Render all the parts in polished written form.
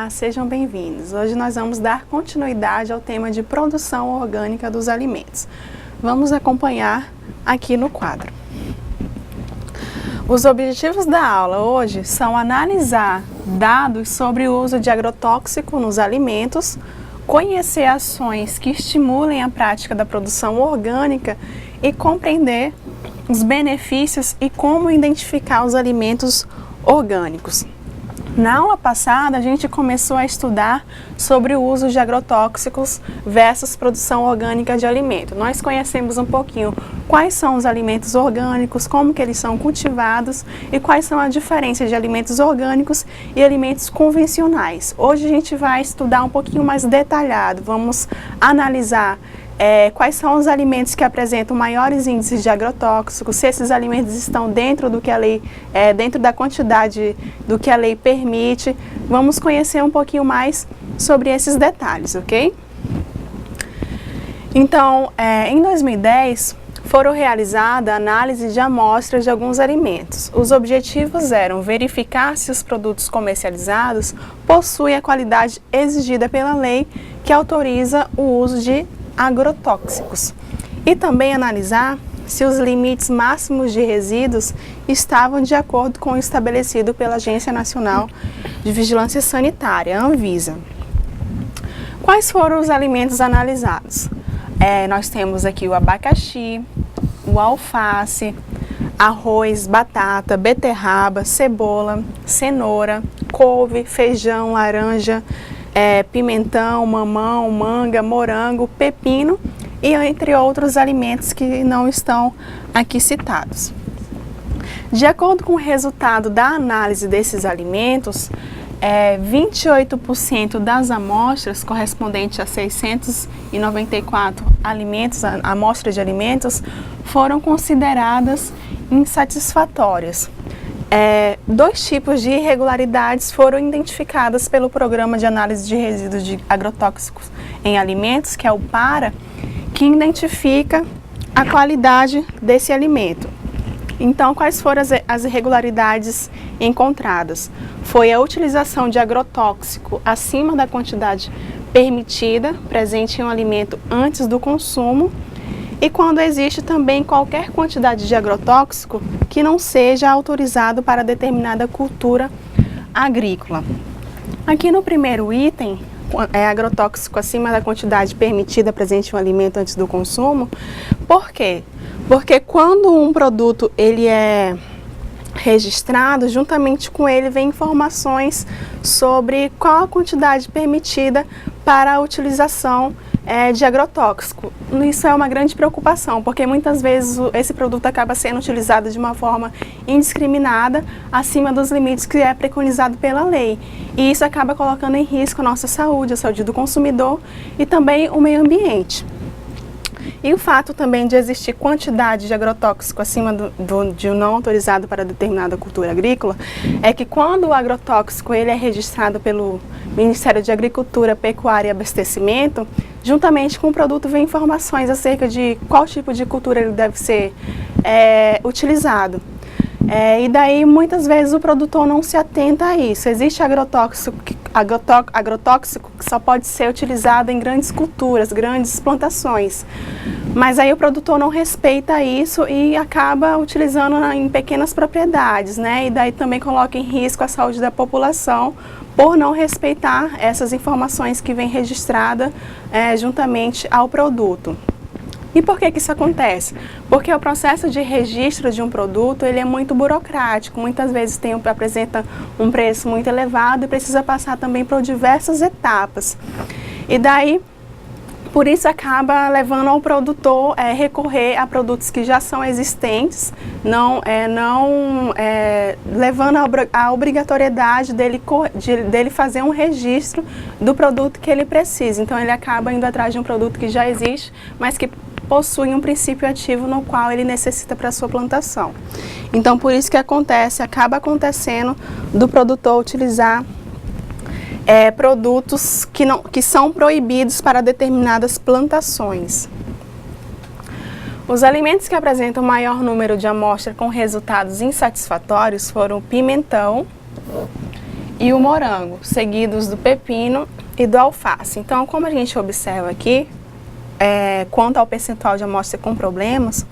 Olá, sejam bem-vindos. Hoje nós vamos dar continuidade ao tema de produção orgânica dos alimentos. Vamos acompanhar aqui no quadro. Os objetivos da aula hoje são analisar dados sobre o uso de agrotóxico nos alimentos, conhecer ações que estimulem a prática da produção orgânica e compreender os benefícios e como identificar os alimentos orgânicos. Na aula passada, a gente começou a estudar sobre o uso de agrotóxicos versus produção orgânica de alimento. Nós conhecemos um pouquinho quais são os alimentos orgânicos, como que eles são cultivados e quais são as diferenças de alimentos orgânicos e alimentos convencionais. Hoje a gente vai estudar um pouquinho mais detalhado, vamos analisar quais são os alimentos que apresentam maiores índices de agrotóxicos, se esses alimentos estão dentro do que a lei, dentro da quantidade do que a lei permite. Vamos conhecer um pouquinho mais sobre esses detalhes, ok? Então, em 2010, foram realizadas análise de amostras de alguns alimentos. Os objetivos eram verificar se os produtos comercializados possuem a qualidade exigida pela lei que autoriza o uso de agrotóxicos e também analisar se os limites máximos de resíduos estavam de acordo com o estabelecido pela Agência Nacional de Vigilância Sanitária, Anvisa. Quais foram os alimentos analisados? Nós temos aqui o abacaxi, o alface, arroz, batata, beterraba, cebola, cenoura, couve, feijão, laranja, pimentão, mamão, manga, morango, pepino e entre outros alimentos que não estão aqui citados. De acordo com o resultado da análise desses alimentos, 28% das amostras correspondentes a 694 alimentos, amostras de alimentos, foram consideradas insatisfatórias. Dois tipos de irregularidades foram identificadas pelo Programa de Análise de Resíduos de Agrotóxicos em Alimentos, que é o PARA, que identifica a qualidade desse alimento. Então, quais foram as irregularidades encontradas? Foi a utilização de agrotóxico acima da quantidade permitida, presente em um alimento antes do consumo, e quando existe também qualquer quantidade de agrotóxico que não seja autorizado para determinada cultura agrícola. Aqui no primeiro item, agrotóxico acima da quantidade permitida presente em um alimento antes do consumo. Por quê? Porque quando um produto ele é registrado, juntamente com ele vem informações sobre qual a quantidade permitida para a utilização de agrotóxico. Isso é uma grande preocupação, porque muitas vezes esse produto acaba sendo utilizado de uma forma indiscriminada, acima dos limites que é preconizado pela lei. E isso acaba colocando em risco a nossa saúde, a saúde do consumidor e também o meio ambiente. E o fato também de existir quantidade de agrotóxico acima de um não autorizado para determinada cultura agrícola, é que quando o agrotóxico ele é registrado pelo Ministério de Agricultura, Pecuária e Abastecimento, juntamente com o produto vem informações acerca de qual tipo de cultura ele deve ser utilizado. E daí muitas vezes o produtor não se atenta a isso. Existe agrotóxico que só pode ser utilizado em grandes culturas, grandes plantações. Mas aí o produtor não respeita isso e acaba utilizando em pequenas propriedades, né? E daí também coloca em risco a saúde da população por não respeitar essas informações que vem registrada juntamente ao produto. E por que isso acontece? Porque o processo de registro de um produto ele é muito burocrático, muitas vezes apresenta um preço muito elevado e precisa passar também por diversas etapas. E daí, por isso acaba levando ao produtor recorrer a produtos que já são existentes, levando a obrigatoriedade dele fazer um registro do produto que ele precisa. Então ele acaba indo atrás de um produto que já existe, mas que possui um princípio ativo no qual ele necessita para a sua plantação. Então, por isso que acaba acontecendo do produtor utilizar produtos que são proibidos para determinadas plantações. Os alimentos que apresentam maior número de amostras com resultados insatisfatórios foram o pimentão e o morango, seguidos do pepino e do alface. Então, como a gente observa aqui, quanto ao percentual de amostra com problemas,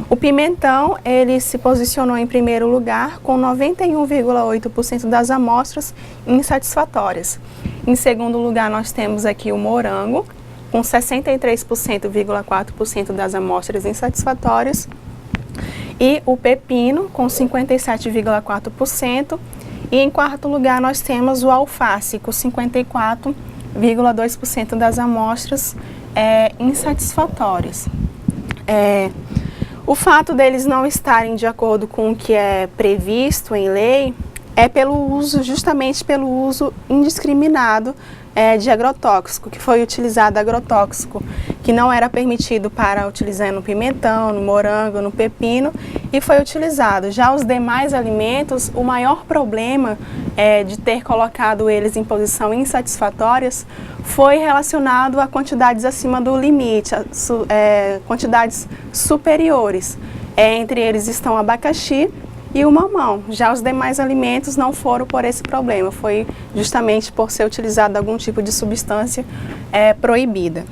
o pimentão ele se posicionou em primeiro lugar com 91,8% das amostras insatisfatórias. Em segundo lugar, nós temos aqui o morango, com 63,4% das amostras insatisfatórias, e o pepino, com 57,4%, e em quarto lugar nós temos o alface, com 54,2% das amostras insatisfatórias. O fato deles não estarem de acordo com o que é previsto em lei é justamente pelo uso indiscriminado de agrotóxico, que foi utilizado agrotóxico que não era permitido para utilizar no pimentão, no morango, no pepino, e foi utilizado. Já os demais alimentos, o maior problema de ter colocado eles em posição insatisfatórias foi relacionado a quantidades acima do limite, quantidades superiores. Entre eles estão o abacaxi e o mamão. Já os demais alimentos não foram por esse problema, foi justamente por ser utilizado algum tipo de substância proibida.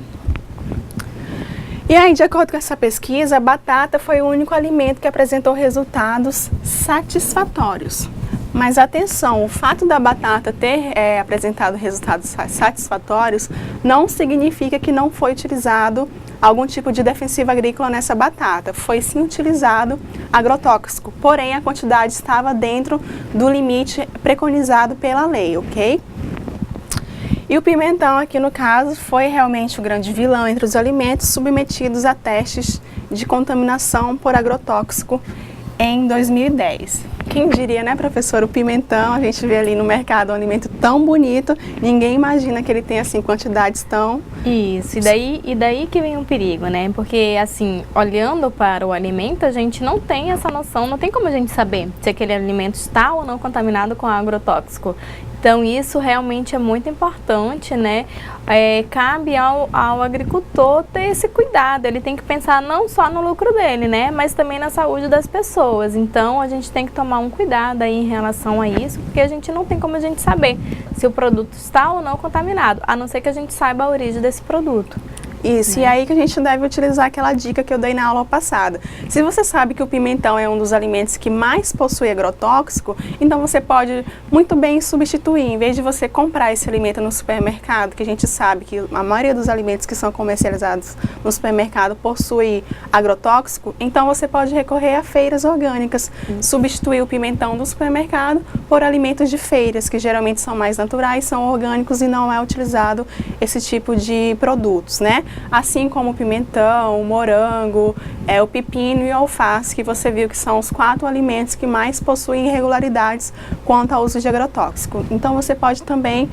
E aí, de acordo com essa pesquisa, a batata foi o único alimento que apresentou resultados satisfatórios. Mas atenção, o fato da batata ter apresentado resultados satisfatórios não significa que não foi utilizado algum tipo de defensivo agrícola nessa batata. Foi sim utilizado agrotóxico, porém a quantidade estava dentro do limite preconizado pela lei, ok? E o pimentão aqui no caso foi realmente o grande vilão entre os alimentos submetidos a testes de contaminação por agrotóxico em 2010. Quem diria, né, professor, o pimentão, a gente vê ali no mercado um alimento tão bonito, ninguém imagina que ele tem, assim, quantidades tão... Isso, e daí que vem o perigo, né, porque, assim, olhando para o alimento, a gente não tem essa noção, não tem como a gente saber se aquele alimento está ou não contaminado com agrotóxico. Então, isso realmente é muito importante, né? Cabe ao agricultor ter esse cuidado, ele tem que pensar não só no lucro dele, né? Mas também na saúde das pessoas. Então, a gente tem que tomar um cuidado aí em relação a isso, porque a gente não tem como a gente saber se o produto está ou não contaminado, a não ser que a gente saiba a origem desse produto. Isso, e aí que a gente deve utilizar aquela dica que eu dei na aula passada. Se você sabe que o pimentão é um dos alimentos que mais possui agrotóxico, então você pode muito bem substituir. Em vez de você comprar esse alimento no supermercado, que a gente sabe que a maioria dos alimentos que são comercializados no supermercado possui agrotóxico, então você pode recorrer a feiras orgânicas, substituir o pimentão do supermercado por alimentos de feiras, que geralmente são mais naturais, são orgânicos e não é utilizado esse tipo de produtos, né? Assim como o pimentão, o morango, o pepino e o alface, que você viu que são os 4 alimentos que mais possuem irregularidades quanto ao uso de agrotóxico. Então você pode também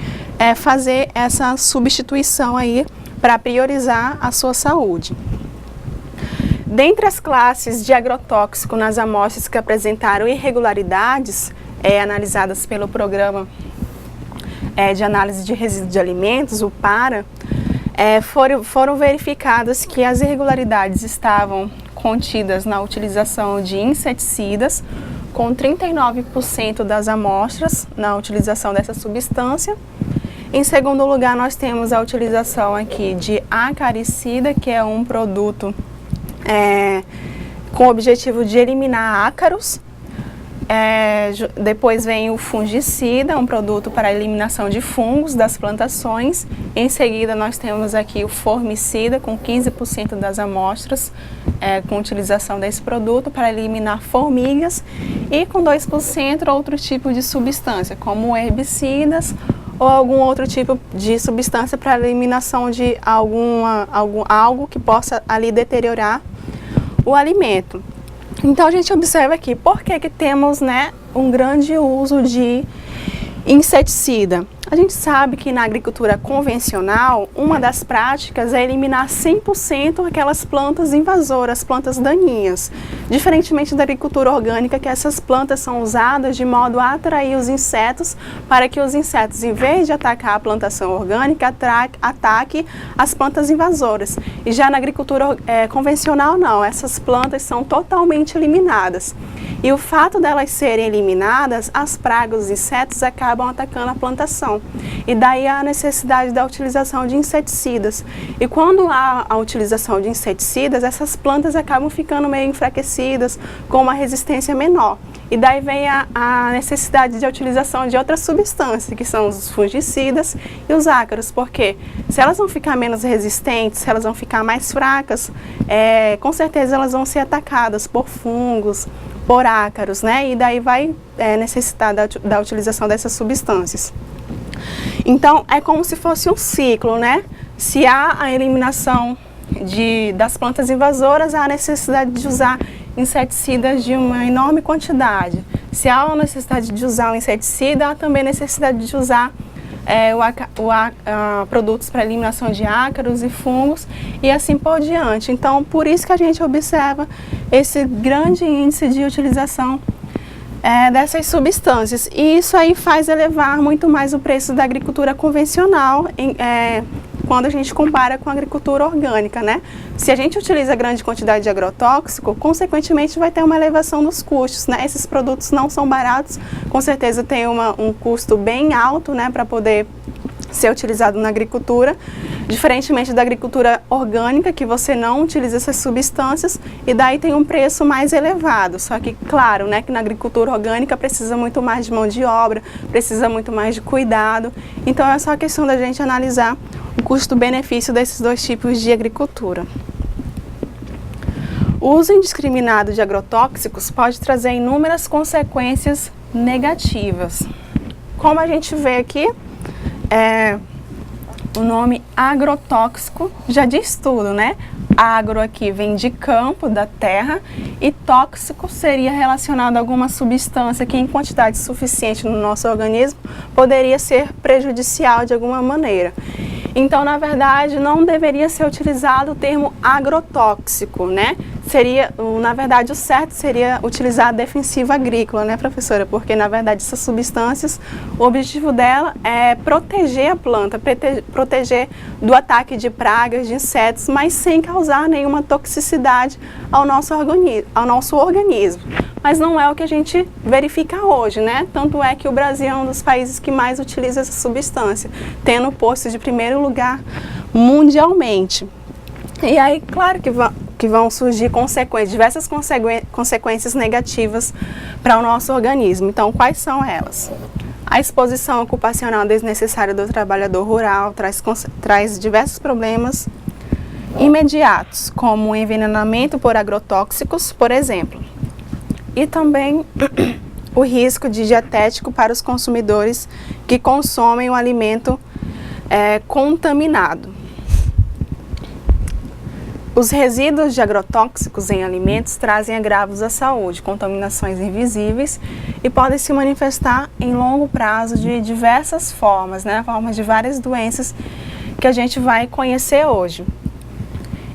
fazer essa substituição aí para priorizar a sua saúde. Dentre as classes de agrotóxico nas amostras que apresentaram irregularidades analisadas pelo Programa de Análise de Resíduos de Alimentos, o PARA, foram verificadas que as irregularidades estavam contidas na utilização de inseticidas, com 39% das amostras na utilização dessa substância. Em segundo lugar, nós temos a utilização aqui de acaricida, que é um produto com o objetivo de eliminar ácaros. Depois vem o fungicida, um produto para a eliminação de fungos das plantações. Em seguida nós temos aqui o formicida, com 15% das amostras com utilização desse produto para eliminar formigas, e com 2% outro tipo de substância, como herbicidas ou algum outro tipo de substância para a eliminação de algo que possa ali deteriorar o alimento. Então a gente observa aqui, por que temos, né, um grande uso de inseticida? A gente sabe que na agricultura convencional, uma das práticas é eliminar 100% aquelas plantas invasoras, plantas daninhas. Diferentemente da agricultura orgânica, que essas plantas são usadas de modo a atrair os insetos, para que os insetos, em vez de atacar a plantação orgânica, ataque as plantas invasoras. E já na agricultura convencional, não. Essas plantas são totalmente eliminadas. E o fato delas serem eliminadas, as pragas, os insetos acabam atacando a plantação. E daí a necessidade da utilização de inseticidas. E quando há a utilização de inseticidas, essas plantas acabam ficando meio enfraquecidas, com uma resistência menor. E daí vem a necessidade de utilização de outras substâncias, que são os fungicidas e os ácaros, porque se elas vão ficar menos resistentes, se elas vão ficar mais fracas, com certeza elas vão ser atacadas por fungos, por ácaros, né? E daí vai necessitar da utilização dessas substâncias. Então, é como se fosse um ciclo, né? Se há a eliminação das plantas invasoras, há a necessidade de usar inseticidas de uma enorme quantidade. Se há a necessidade de usar um inseticida, há também a necessidade de usar produtos para eliminação de ácaros e fungos e assim por diante. Então, por isso que a gente observa esse grande índice de utilização dessas substâncias. E isso aí faz elevar muito mais o preço da agricultura convencional quando a gente compara com a agricultura orgânica, né? Se a gente utiliza grande quantidade de agrotóxico, consequentemente vai ter uma elevação nos custos, né? Esses produtos não são baratos, com certeza tem um custo bem alto, né, para poder ser utilizado na agricultura, diferentemente da agricultura orgânica, que você não utiliza essas substâncias e daí tem um preço mais elevado. Só que, claro, né, que na agricultura orgânica precisa muito mais de mão de obra, precisa muito mais de cuidado. Então é só questão da gente analisar o custo-benefício desses dois tipos de agricultura. O uso indiscriminado de agrotóxicos pode trazer inúmeras consequências negativas. Como a gente vê aqui, o nome agrotóxico já diz tudo, né? Agro aqui vem de campo, da terra, e tóxico seria relacionado a alguma substância que em quantidade suficiente no nosso organismo poderia ser prejudicial de alguma maneira. Então, na verdade, não deveria ser utilizado o termo agrotóxico, né? Na verdade, o certo seria utilizar a defensiva agrícola, né, professora? Porque, na verdade, essas substâncias, o objetivo dela é proteger a planta, proteger do ataque de pragas, de insetos, mas sem causar nenhuma toxicidade ao nosso organismo. Mas não é o que a gente verifica hoje, né? Tanto é que o Brasil é um dos países que mais utiliza essa substância, tendo o posto de primeiro lugar mundialmente. E aí, claro que vão surgir diversas consequências negativas para o nosso organismo. Então, quais são elas? A exposição ocupacional desnecessária do trabalhador rural traz diversos problemas imediatos, como o envenenamento por agrotóxicos, por exemplo. E também o risco de dietético para os consumidores que consomem o alimento contaminado. Os resíduos de agrotóxicos em alimentos trazem agravos à saúde, contaminações invisíveis e podem se manifestar em longo prazo de diversas formas, né? Formas de várias doenças que a gente vai conhecer hoje.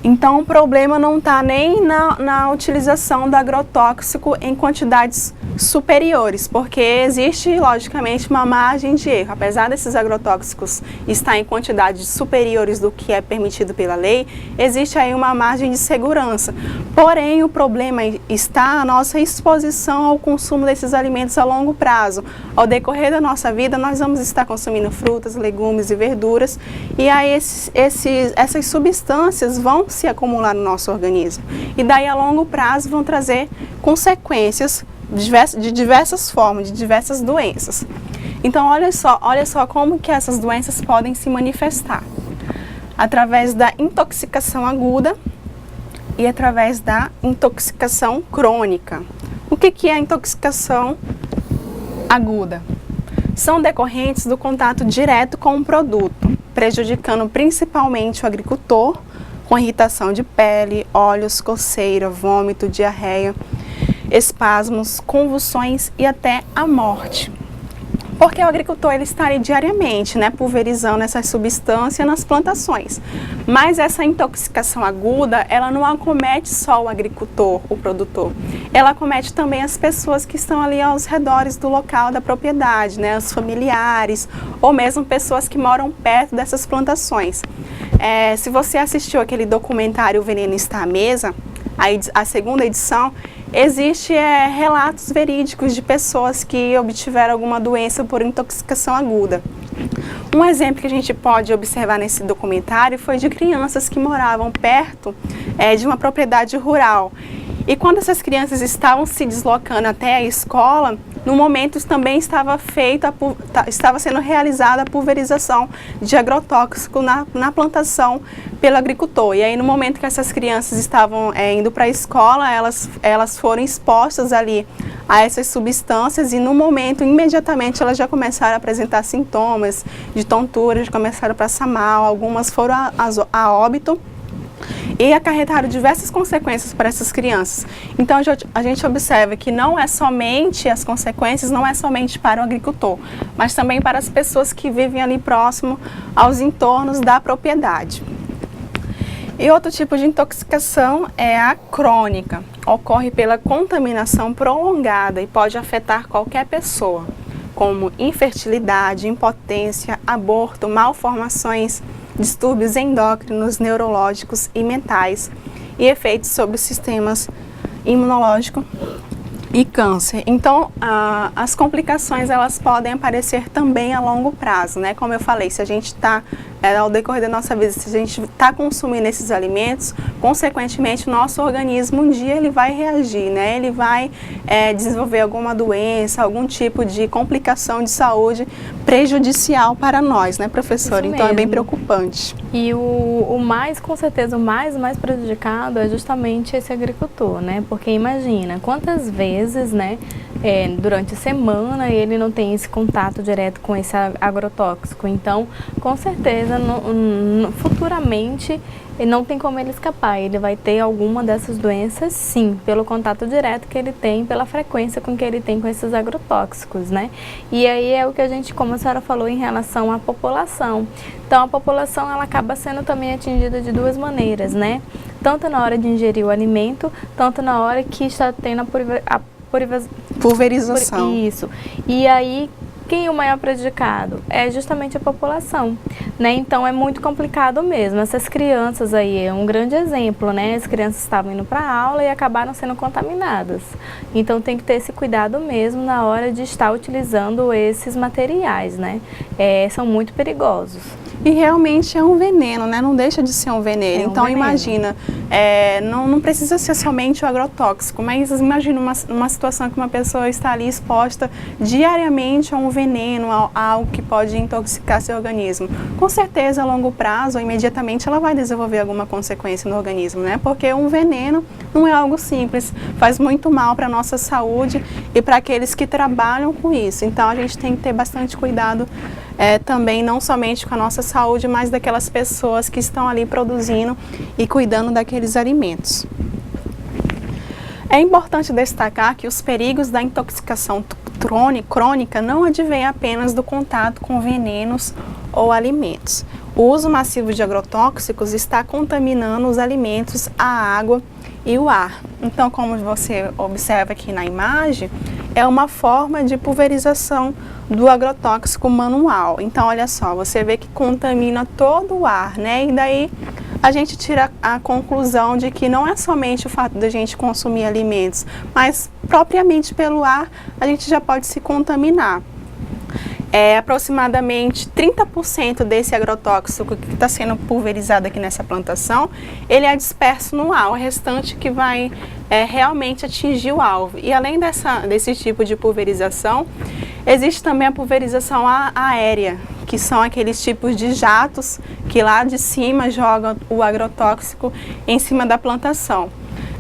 Então, o problema não está nem na utilização do agrotóxico em quantidades superiores, porque existe, logicamente, uma margem de erro. Apesar desses agrotóxicos estar em quantidades superiores do que é permitido pela lei, existe aí uma margem de segurança. Porém, o problema está na nossa exposição ao consumo desses alimentos a longo prazo. Ao decorrer da nossa vida, nós vamos estar consumindo frutas, legumes e verduras, e aí essas substâncias vão se acumular no nosso organismo. E daí, a longo prazo, vão trazer consequências de diversas formas, de diversas doenças. Então, olha só como que essas doenças podem se manifestar. Através da intoxicação aguda e através da intoxicação crônica. O que é a intoxicação aguda? São decorrentes do contato direto com o produto, prejudicando principalmente o agricultor, com irritação de pele, olhos, coceira, vômito, diarreia, espasmos, convulsões e até a morte. Porque o agricultor ele está ali diariamente, né, pulverizando essa substância nas plantações. Mas essa intoxicação aguda, ela não acomete só o agricultor, o produtor. Ela acomete também as pessoas que estão ali aos redores do local da propriedade, né, os familiares, ou mesmo pessoas que moram perto dessas plantações. Se você assistiu aquele documentário O Veneno Está à Mesa, a segunda edição, existe relatos verídicos de pessoas que obtiveram alguma doença por intoxicação aguda. Um exemplo que a gente pode observar nesse documentário foi de crianças que moravam perto de uma propriedade rural. E quando essas crianças estavam se deslocando até a escola, no momento também estava sendo realizada a pulverização de agrotóxico na plantação pelo agricultor. E aí no momento que essas crianças estavam indo para a escola, elas foram expostas ali a essas substâncias e no momento, imediatamente, elas já começaram a apresentar sintomas de tontura, já começaram a passar mal, algumas foram a óbito. E acarretaram diversas consequências para essas crianças. Então a gente observa que não é somente as consequências, não é somente para o agricultor, mas também para as pessoas que vivem ali próximo aos entornos da propriedade. E outro tipo de intoxicação é a crônica. Ocorre pela contaminação prolongada e pode afetar qualquer pessoa, como infertilidade, impotência, aborto, malformações, distúrbios endócrinos, neurológicos e mentais e efeitos sobre os sistemas imunológico e câncer. Então, as complicações elas podem aparecer também a longo prazo, né? Como eu falei, se a gente está, ao decorrer da nossa vida, se a gente está consumindo esses alimentos, consequentemente, o nosso organismo um dia ele vai reagir, né? Ele vai desenvolver alguma doença, algum tipo de complicação de saúde prejudicial para nós, né, professora? Então, é bem preocupante. E o mais, com certeza, o mais prejudicado é justamente esse agricultor, né? Porque imagina, quantas vezes, né, durante a semana ele não tem esse contato direto com esse agrotóxico. Então, com certeza, futuramente, não tem como ele escapar. Ele vai ter alguma dessas doenças, sim, pelo contato direto que ele tem, pela frequência com que ele tem com esses agrotóxicos, né? E aí é o que a gente, como a senhora falou, em relação à população. Então, a população, ela acaba sendo também atingida de duas maneiras, né? Tanto na hora de ingerir o alimento, tanto na hora que está tendo a pulverização. Isso. E aí, quem é o maior prejudicado? É justamente a população, né? Então é muito complicado mesmo. Essas crianças aí é um grande exemplo, né? As crianças estavam indo para a aula e acabaram sendo contaminadas. Então tem que ter esse cuidado mesmo na hora de estar utilizando esses materiais, né? São muito perigosos. E realmente é um veneno, né? Não deixa de ser um veneno. Então imagina, não precisa ser somente o agrotóxico, mas imagina uma situação que uma pessoa está ali exposta diariamente a um veneno, a algo que pode intoxicar seu organismo. Com certeza, a longo prazo, imediatamente, ela vai desenvolver alguma consequência no organismo, né? Porque um veneno não é algo simples, faz muito mal para a nossa saúde e para aqueles que trabalham com isso. Então a gente tem que ter bastante cuidado também, não somente com a nossa saúde, mas daquelas pessoas que estão ali produzindo e cuidando daqueles alimentos. É importante destacar que os perigos da intoxicação crônica não advêm apenas do contato com venenos ou alimentos. O uso massivo de agrotóxicos está contaminando os alimentos, a água e o ar. Então, como você observa aqui na imagem, é uma forma de pulverização do agrotóxico manual. Então, olha só, você vê que contamina todo o ar, né? E daí a gente tira a conclusão de que não é somente o fato da gente consumir alimentos, mas propriamente pelo ar a gente já pode se contaminar. Aproximadamente 30% desse agrotóxico que está sendo pulverizado aqui nessa plantação, ele é disperso no ar, o restante que vai realmente atingir o alvo. E além desse tipo de pulverização, existe também a pulverização aérea, que são aqueles tipos de jatos que lá de cima jogam o agrotóxico em cima da plantação.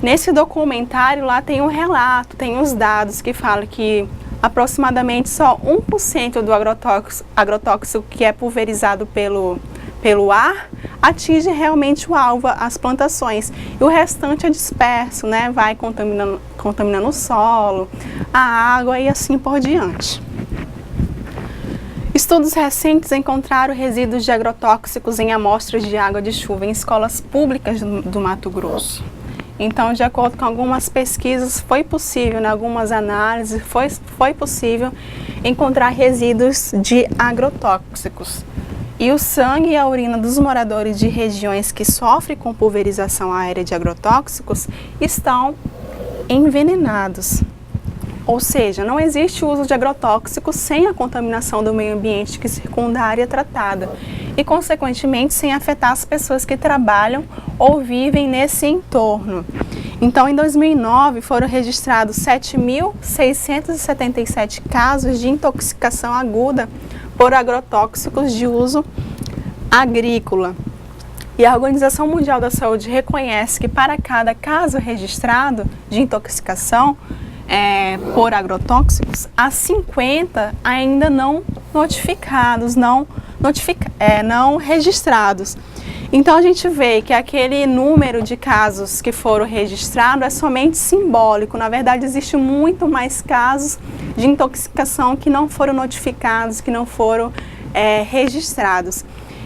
Nesse documentário lá tem um relato, tem os dados que falam que aproximadamente só 1% do agrotóxico que é pulverizado pelo ar atinge realmente o alvo, as plantações. E o restante é disperso, né? Vai contaminando o solo, a água e assim por diante. Estudos recentes encontraram resíduos de agrotóxicos em amostras de água de chuva em escolas públicas do Mato Grosso. Então, de acordo com algumas pesquisas, foi possível, em algumas análises, foi possível encontrar resíduos de agrotóxicos. E o sangue e a urina dos moradores de regiões que sofrem com pulverização aérea de agrotóxicos estão envenenados. Ou seja, não existe o uso de agrotóxicos sem a contaminação do meio ambiente que circunda a área tratada e, consequentemente, sem afetar as pessoas que trabalham ou vivem nesse entorno. Então, em 2009, foram registrados 7.677 casos de intoxicação aguda por agrotóxicos de uso agrícola. E a Organização Mundial da Saúde reconhece que para cada caso registrado de intoxicação por agrotóxicos, há 50 ainda não notificados, não registrados. Então a gente vê que aquele número de casos que foram registrados é somente simbólico. Na verdade, existe muito mais casos de intoxicação que não foram notificados, que não foram registrados.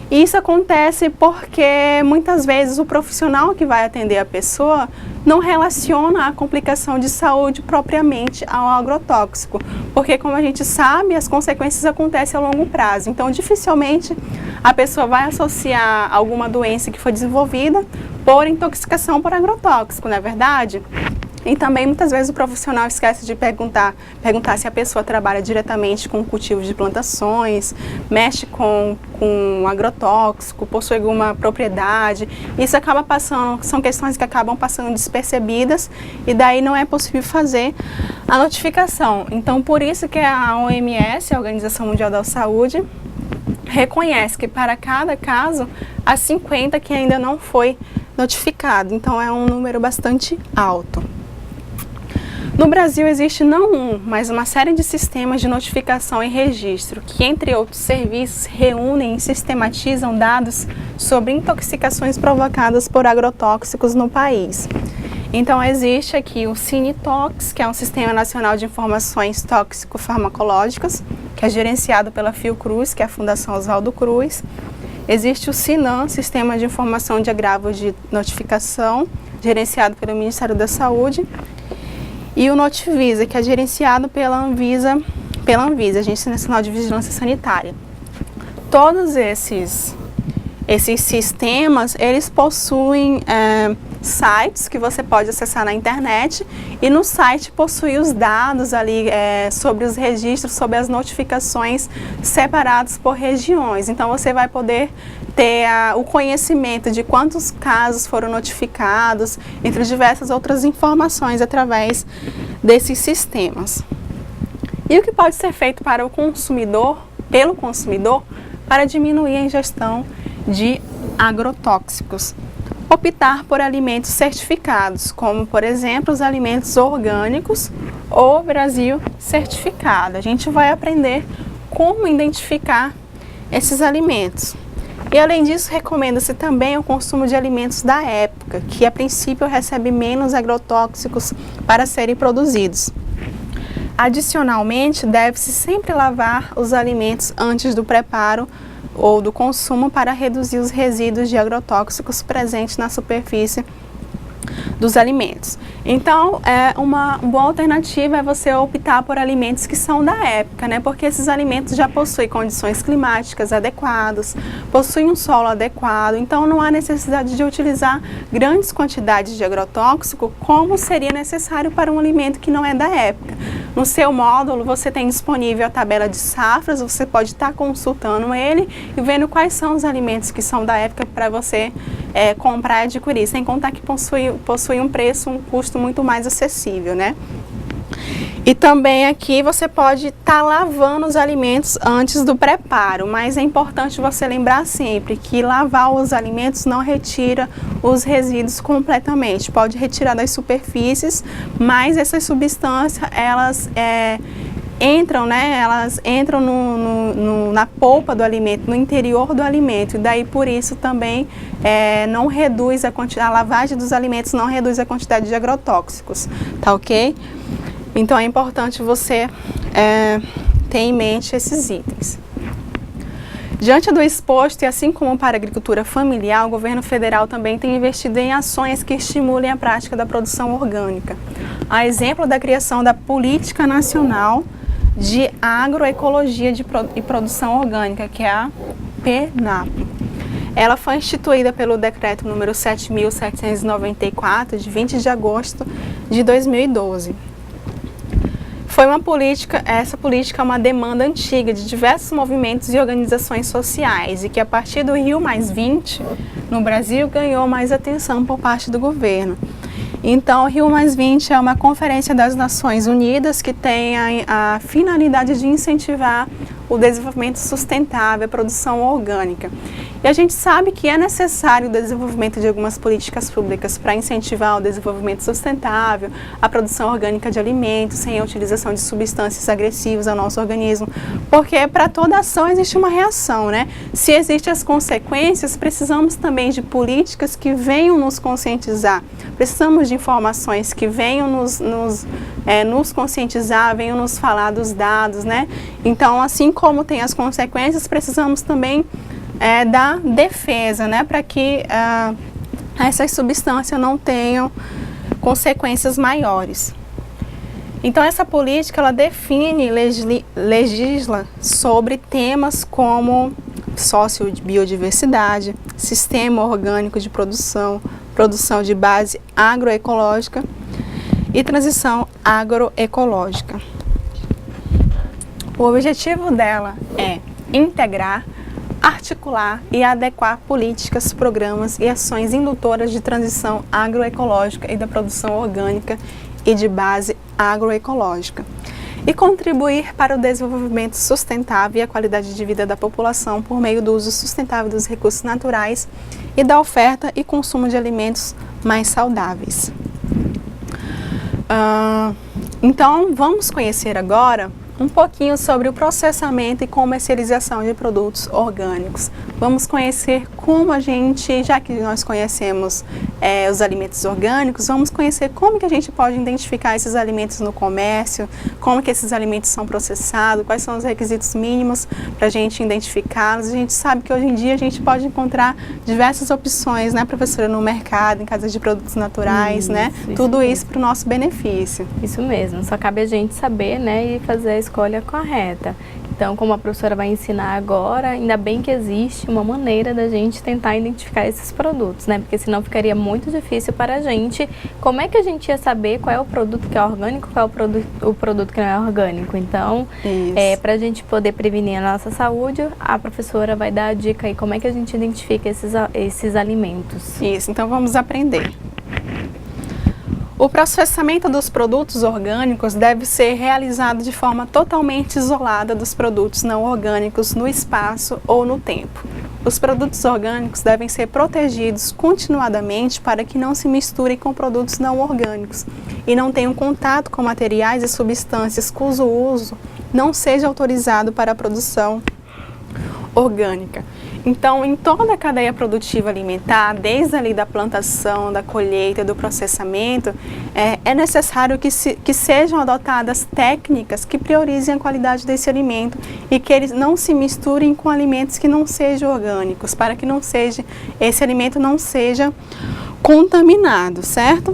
E isso acontece porque muitas vezes o profissional que vai atender a pessoa não relaciona a complicação de saúde propriamente ao agrotóxico, porque, como a gente sabe, as consequências acontecem a longo prazo. Então, dificilmente a pessoa vai associar alguma doença que foi desenvolvida por intoxicação por agrotóxico, não é verdade? E também, muitas vezes, o profissional esquece de perguntar se a pessoa trabalha diretamente com cultivo de plantações, mexe com agrotóxico, possui alguma propriedade. Isso acaba passando, são questões que acabam passando despercebidas e daí não é possível fazer a notificação. Então, por isso que a OMS, a Organização Mundial da Saúde, reconhece que para cada caso há 50 que ainda não foi notificado. Então, é um número bastante alto. No Brasil existe não um, mas uma série de sistemas de notificação e registro que, entre outros serviços, reúnem e sistematizam dados sobre intoxicações provocadas por agrotóxicos no país. Então existe aqui o Cinetox, que é um Sistema Nacional de Informações Tóxico-Farmacológicas, que é gerenciado pela Fiocruz, que é a Fundação Oswaldo Cruz. Existe o SINAM, Sistema de Informação de Agravos de Notificação, gerenciado pelo Ministério da Saúde. E o Notivisa, que é gerenciado pela Anvisa, Agência Nacional de Vigilância Sanitária. Todos esses sistemas, eles possuem sites que você pode acessar na internet, e no site possui os dados ali sobre os registros, sobre as notificações separados por regiões. Então você vai poder ter o conhecimento de quantos casos foram notificados, entre diversas outras informações através desses sistemas. E o que pode ser feito para o consumidor, pelo consumidor, para diminuir a ingestão de agrotóxicos? Optar por alimentos certificados, como, por exemplo, os alimentos orgânicos ou Brasil certificado. A gente vai aprender como identificar esses alimentos. E, além disso, recomenda-se também o consumo de alimentos da época, que a princípio recebe menos agrotóxicos para serem produzidos. Adicionalmente, deve-se sempre lavar os alimentos antes do preparo ou do consumo para reduzir os resíduos de agrotóxicos presentes na superfície dos alimentos. Então, uma boa alternativa é você optar por alimentos que são da época, né? Porque esses alimentos já possuem condições climáticas adequadas, possuem um solo adequado, então não há necessidade de utilizar grandes quantidades de agrotóxico como seria necessário para um alimento que não é da época. No seu módulo, você tem disponível a tabela de safras, você pode estar consultando ele e vendo quais são os alimentos que são da época para você comprar e adquirir, sem contar que possui um preço, um custo muito mais acessível, né? E também aqui você pode estar lavando os alimentos antes do preparo, mas é importante você lembrar sempre que lavar os alimentos não retira os resíduos completamente. Pode retirar das superfícies, mas essas substâncias, elas entram, né? Elas entram na polpa do alimento, no interior do alimento, e daí por isso também não reduz a lavagem dos alimentos não reduz a quantidade de agrotóxicos, tá ok? Então é importante você ter em mente esses itens. Diante do exposto, e assim como para a agricultura familiar, o governo federal também tem investido em ações que estimulem a prática da produção orgânica. A exemplo da criação da Política Nacional de Agroecologia e Produção Orgânica, que é a PNAP. Ela foi instituída pelo decreto número 7.794, de 20 de agosto de 2012. Essa política é uma demanda antiga de diversos movimentos e organizações sociais e que a partir do Rio+20, no Brasil, ganhou mais atenção por parte do governo. Então, o Rio+20 é uma conferência das Nações Unidas que tem a finalidade de incentivar o desenvolvimento sustentável, a produção orgânica. E a gente sabe que é necessário o desenvolvimento de algumas políticas públicas para incentivar o desenvolvimento sustentável, a produção orgânica de alimentos, sem a utilização de substâncias agressivas ao nosso organismo, porque para toda ação existe uma reação, né? Se existem as consequências, precisamos também de políticas que venham nos conscientizar, precisamos de informações que venham nos conscientizar, venham nos falar dos dados, né? Então, assim como tem as consequências, precisamos também da defesa, né, para que essas substâncias não tenham consequências maiores. Então, essa política, ela define, legisla sobre temas como sociobiodiversidade, sistema orgânico de produção, produção de base agroecológica e transição agroecológica. O objetivo dela é integrar, articular e adequar políticas, programas e ações indutoras de transição agroecológica e da produção orgânica e de base agroecológica, e contribuir para o desenvolvimento sustentável e a qualidade de vida da população por meio do uso sustentável dos recursos naturais e da oferta e consumo de alimentos mais saudáveis. Então, vamos conhecer agora um pouquinho sobre o processamento e comercialização de produtos orgânicos. Vamos conhecer como a gente, já que nós conhecemos os alimentos orgânicos, vamos conhecer como que a gente pode identificar esses alimentos no comércio, como que esses alimentos são processados, quais são os requisitos mínimos para a gente identificá-los. A gente sabe que hoje em dia a gente pode encontrar diversas opções, né, professora, no mercado, em casas de produtos naturais, né? Tudo isso para o nosso benefício. Isso mesmo, só cabe a gente saber, né, e fazer a escolha correta. Então, como a professora vai ensinar agora, ainda bem que existe uma maneira da gente tentar identificar esses produtos, né? Porque senão ficaria muito difícil para a gente. Como é que a gente ia saber qual é o produto que é orgânico, qual é o produto que não é orgânico? Então, para a gente poder prevenir a nossa saúde, a professora vai dar a dica aí como é que a gente identifica esses alimentos. Isso, então vamos aprender. O processamento dos produtos orgânicos deve ser realizado de forma totalmente isolada dos produtos não orgânicos no espaço ou no tempo. Os produtos orgânicos devem ser protegidos continuadamente para que não se misturem com produtos não orgânicos e não tenham contato com materiais e substâncias cujo uso não seja autorizado para a produção orgânica. Então, em toda a cadeia produtiva alimentar, desde ali da plantação, da colheita, do processamento, é necessário que sejam adotadas técnicas que priorizem a qualidade desse alimento e que eles não se misturem com alimentos que não sejam orgânicos, para que esse alimento não seja contaminado, certo?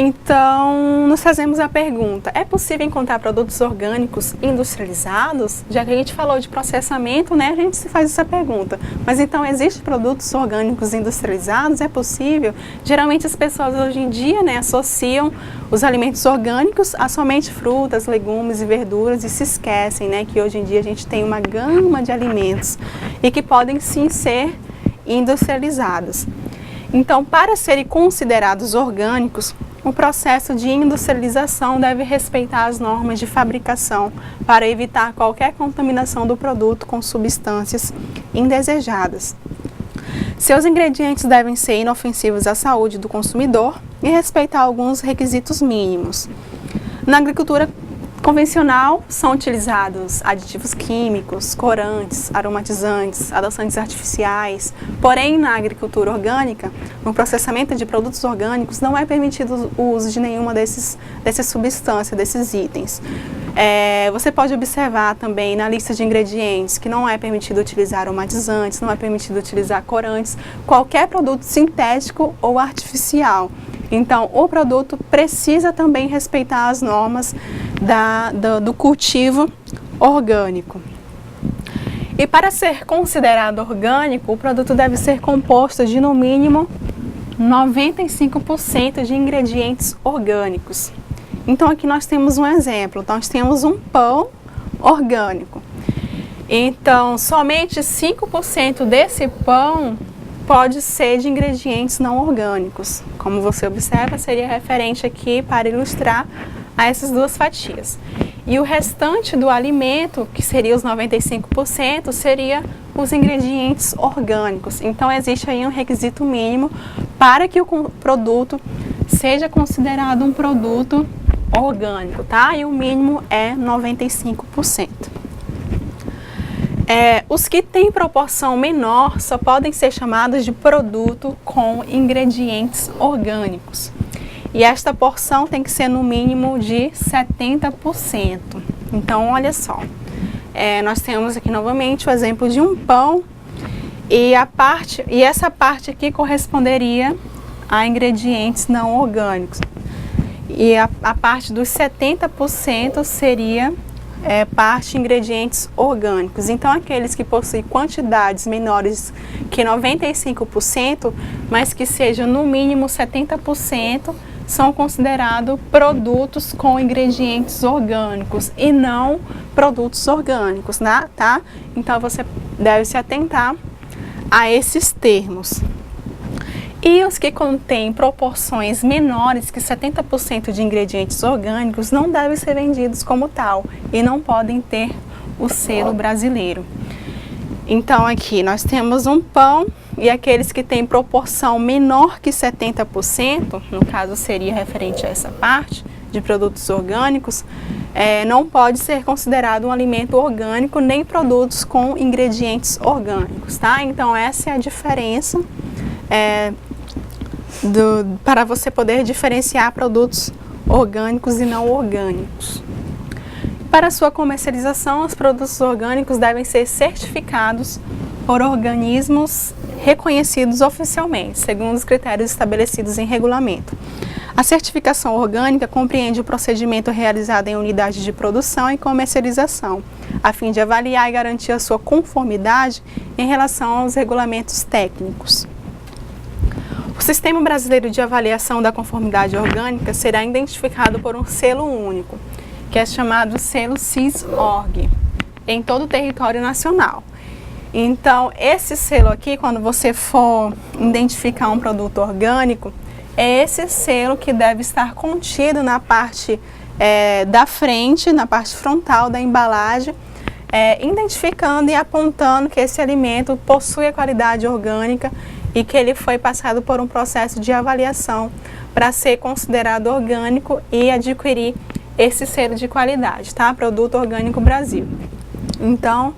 Então, nos fazemos a pergunta, é possível encontrar produtos orgânicos industrializados? Já que a gente falou de processamento, né, a gente se faz essa pergunta. Mas então, existem produtos orgânicos industrializados? É possível? Geralmente as pessoas hoje em dia, né, associam os alimentos orgânicos a somente frutas, legumes e verduras e se esquecem, né, que hoje em dia a gente tem uma gama de alimentos e que podem sim ser industrializados. Então, para serem considerados orgânicos, o processo de industrialização deve respeitar as normas de fabricação para evitar qualquer contaminação do produto com substâncias indesejadas. Seus ingredientes devem ser inofensivos à saúde do consumidor e respeitar alguns requisitos mínimos. Na agricultura convencional, são utilizados aditivos químicos, corantes, aromatizantes, adoçantes artificiais. Porém, na agricultura orgânica, no processamento de produtos orgânicos, não é permitido o uso de nenhuma dessas substâncias, desses itens. Você pode observar também na lista de ingredientes que não é permitido utilizar aromatizantes, não é permitido utilizar corantes, qualquer produto sintético ou artificial. Então, o produto precisa também respeitar as normas do cultivo orgânico. E para ser considerado orgânico, o produto deve ser composto de no mínimo 95% de ingredientes orgânicos. Então aqui nós temos um exemplo, nós temos um pão orgânico. Então somente 5% desse pão pode ser de ingredientes não orgânicos. Como você observa, seria referente aqui para ilustrar a essas duas fatias. E o restante do alimento, que seria os 95%, seria os ingredientes orgânicos. Então existe aí um requisito mínimo para que o produto seja considerado um produto orgânico, tá? E o mínimo é 95%. Os que têm proporção menor só podem ser chamados de produto com ingredientes orgânicos. E esta porção tem que ser no mínimo de 70%. Então, olha só, nós temos aqui novamente o exemplo de um pão e essa parte aqui corresponderia a ingredientes não orgânicos. E a parte dos 70% seria parte de ingredientes orgânicos. Então, aqueles que possuem quantidades menores que 95%, mas que sejam no mínimo 70%, são considerados produtos com ingredientes orgânicos e não produtos orgânicos, tá? Então, você deve se atentar a esses termos. E os que contêm proporções menores que 70% de ingredientes orgânicos não devem ser vendidos como tal e não podem ter o selo brasileiro. Então aqui nós temos um pão e aqueles que têm proporção menor que 70%, no caso seria referente a essa parte de produtos orgânicos, não pode ser considerado um alimento orgânico nem produtos com ingredientes orgânicos, tá? Então essa é a diferença para você poder diferenciar produtos orgânicos e não orgânicos. Para sua comercialização, os produtos orgânicos devem ser certificados por organismos reconhecidos oficialmente, segundo os critérios estabelecidos em regulamento. A certificação orgânica compreende o procedimento realizado em unidade de produção e comercialização, a fim de avaliar e garantir a sua conformidade em relação aos regulamentos técnicos. O Sistema Brasileiro de Avaliação da Conformidade Orgânica será identificado por um selo único, que é chamado selo CIS-ORG, em todo o território nacional. Então, esse selo aqui, quando você for identificar um produto orgânico, é esse selo que deve estar contido na parte da frente, na parte frontal da embalagem, identificando e apontando que esse alimento possui a qualidade orgânica e que ele foi passado por um processo de avaliação para ser considerado orgânico e adquirir esse selo de qualidade, tá? Produto Orgânico Brasil. Então,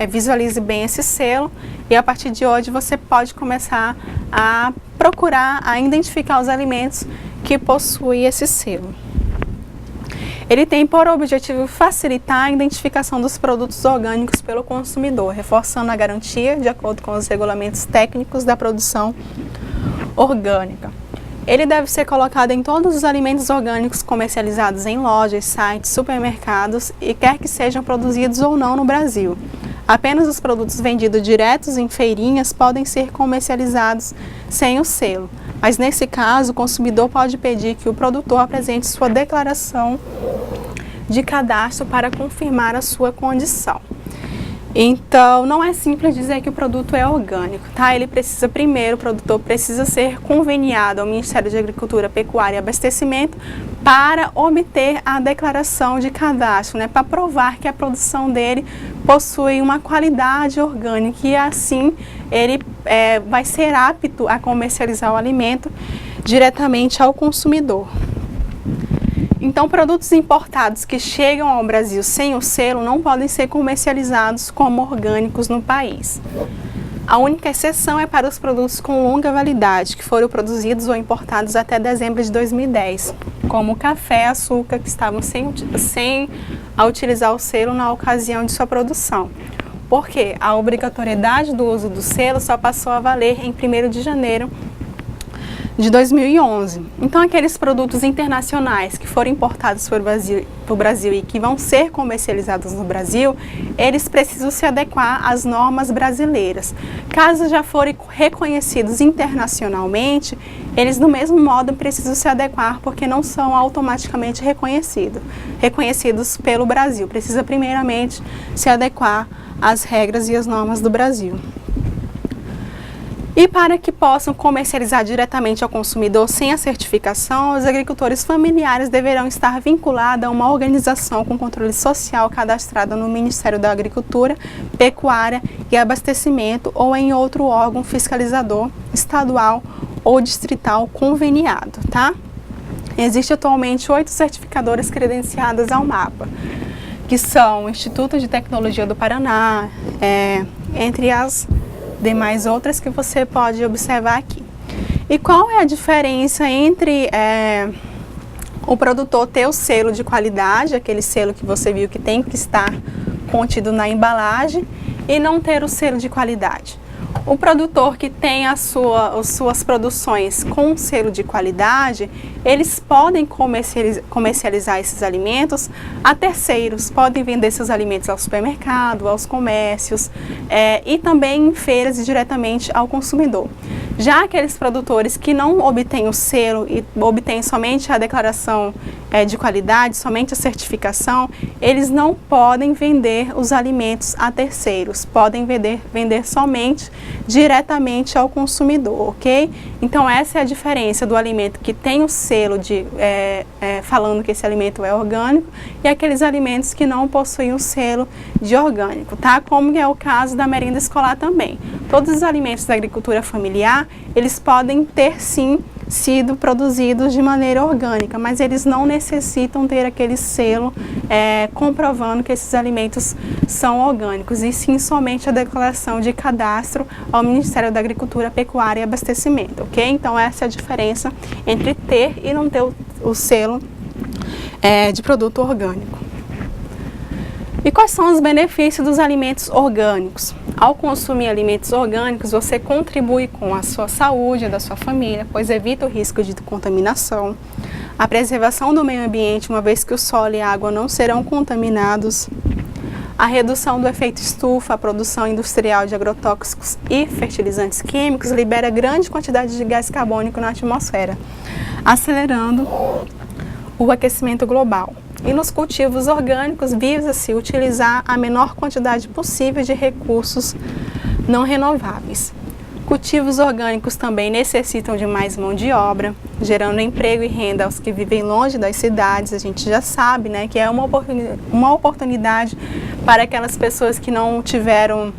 visualize bem esse selo e a partir de hoje você pode começar a procurar, a identificar os alimentos que possuem esse selo. Ele tem por objetivo facilitar a identificação dos produtos orgânicos pelo consumidor, reforçando a garantia de acordo com os regulamentos técnicos da produção orgânica. Ele deve ser colocado em todos os alimentos orgânicos comercializados em lojas, sites, supermercados e quer que sejam produzidos ou não no Brasil. Apenas os produtos vendidos diretos em feirinhas podem ser comercializados sem o selo, mas nesse caso o consumidor pode pedir que o produtor apresente sua declaração de cadastro para confirmar a sua condição. Então, não é simples dizer que o produto é orgânico, tá? Ele precisa primeiro, o produtor precisa ser conveniado ao Ministério de Agricultura, Pecuária e Abastecimento para obter a declaração de cadastro, né? Para provar que a produção dele possui uma qualidade orgânica e assim ele vai ser apto a comercializar o alimento diretamente ao consumidor. Então, produtos importados que chegam ao Brasil sem o selo não podem ser comercializados como orgânicos no país. A única exceção é para os produtos com longa validade, que foram produzidos ou importados até dezembro de 2010, como café e açúcar, que estavam sem a utilizar o selo na ocasião de sua produção. Porque a obrigatoriedade do uso do selo só passou a valer em 1º de janeiro de 2011. Então, aqueles produtos internacionais que foram importados para o Brasil e que vão ser comercializados no Brasil, eles precisam se adequar às normas brasileiras. Caso já forem reconhecidos internacionalmente, eles do mesmo modo precisam se adequar porque não são automaticamente reconhecidos pelo Brasil. Precisa primeiramente se adequar às regras e às normas do Brasil. E para que possam comercializar diretamente ao consumidor sem a certificação, os agricultores familiares deverão estar vinculados a uma organização com controle social cadastrada no Ministério da Agricultura, Pecuária e Abastecimento ou em outro órgão fiscalizador estadual ou distrital conveniado, tá? Existem atualmente 8 certificadoras credenciadas ao MAPA, que são o Instituto de Tecnologia do Paraná, entre as demais outras que você pode observar aqui. E qual é a diferença entre o produtor ter o selo de qualidade, aquele selo que você viu que tem que estar contido na embalagem, e não ter o selo de qualidade? O produtor que tem as suas produções com selo de qualidade, eles podem comercializar esses alimentos a terceiros, podem vender seus alimentos ao supermercado, aos comércios e também em feiras e diretamente ao consumidor. Já aqueles produtores que não obtêm o selo e obtêm somente a declaração de qualidade, somente a certificação, eles não podem vender os alimentos a terceiros, podem vender somente diretamente ao consumidor, ok? Então essa é a diferença do alimento que tem o selo falando que esse alimento é orgânico e aqueles alimentos que não possuem o selo de orgânico, tá? Como é o caso da merenda escolar também. Todos os alimentos da agricultura familiar, eles podem ter sim sido produzidos de maneira orgânica, mas eles não necessitam ter aquele selo comprovando que esses alimentos são orgânicos, e sim somente a declaração de cadastro ao Ministério da Agricultura, Pecuária e Abastecimento, ok? Então essa é a diferença entre ter e não ter o selo de produto orgânico. E quais são os benefícios dos alimentos orgânicos? Ao consumir alimentos orgânicos, você contribui com a sua saúde e da sua família, pois evita o risco de contaminação, a preservação do meio ambiente, uma vez que o solo e a água não serão contaminados, a redução do efeito estufa, a produção industrial de agrotóxicos e fertilizantes químicos libera grande quantidade de gás carbônico na atmosfera, acelerando o aquecimento global. E nos cultivos orgânicos visa-se utilizar a menor quantidade possível de recursos não renováveis. Cultivos orgânicos também necessitam de mais mão de obra, gerando emprego e renda aos que vivem longe das cidades. A gente já sabe, né, que é uma oportunidade para aquelas pessoas que não tiveram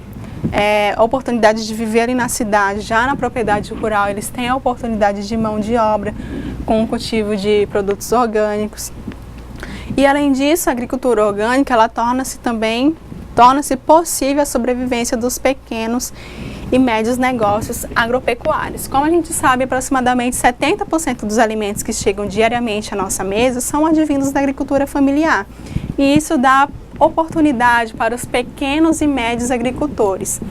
a oportunidade de viver ali na cidade, já na propriedade rural, eles têm a oportunidade de mão de obra com o cultivo de produtos orgânicos. E além disso, a agricultura orgânica, ela torna-se possível a sobrevivência dos pequenos e médios negócios agropecuários. Como a gente sabe, aproximadamente 70% dos alimentos que chegam diariamente à nossa mesa são advindos da agricultura familiar. E isso dá oportunidade para os pequenos e médios agricultores.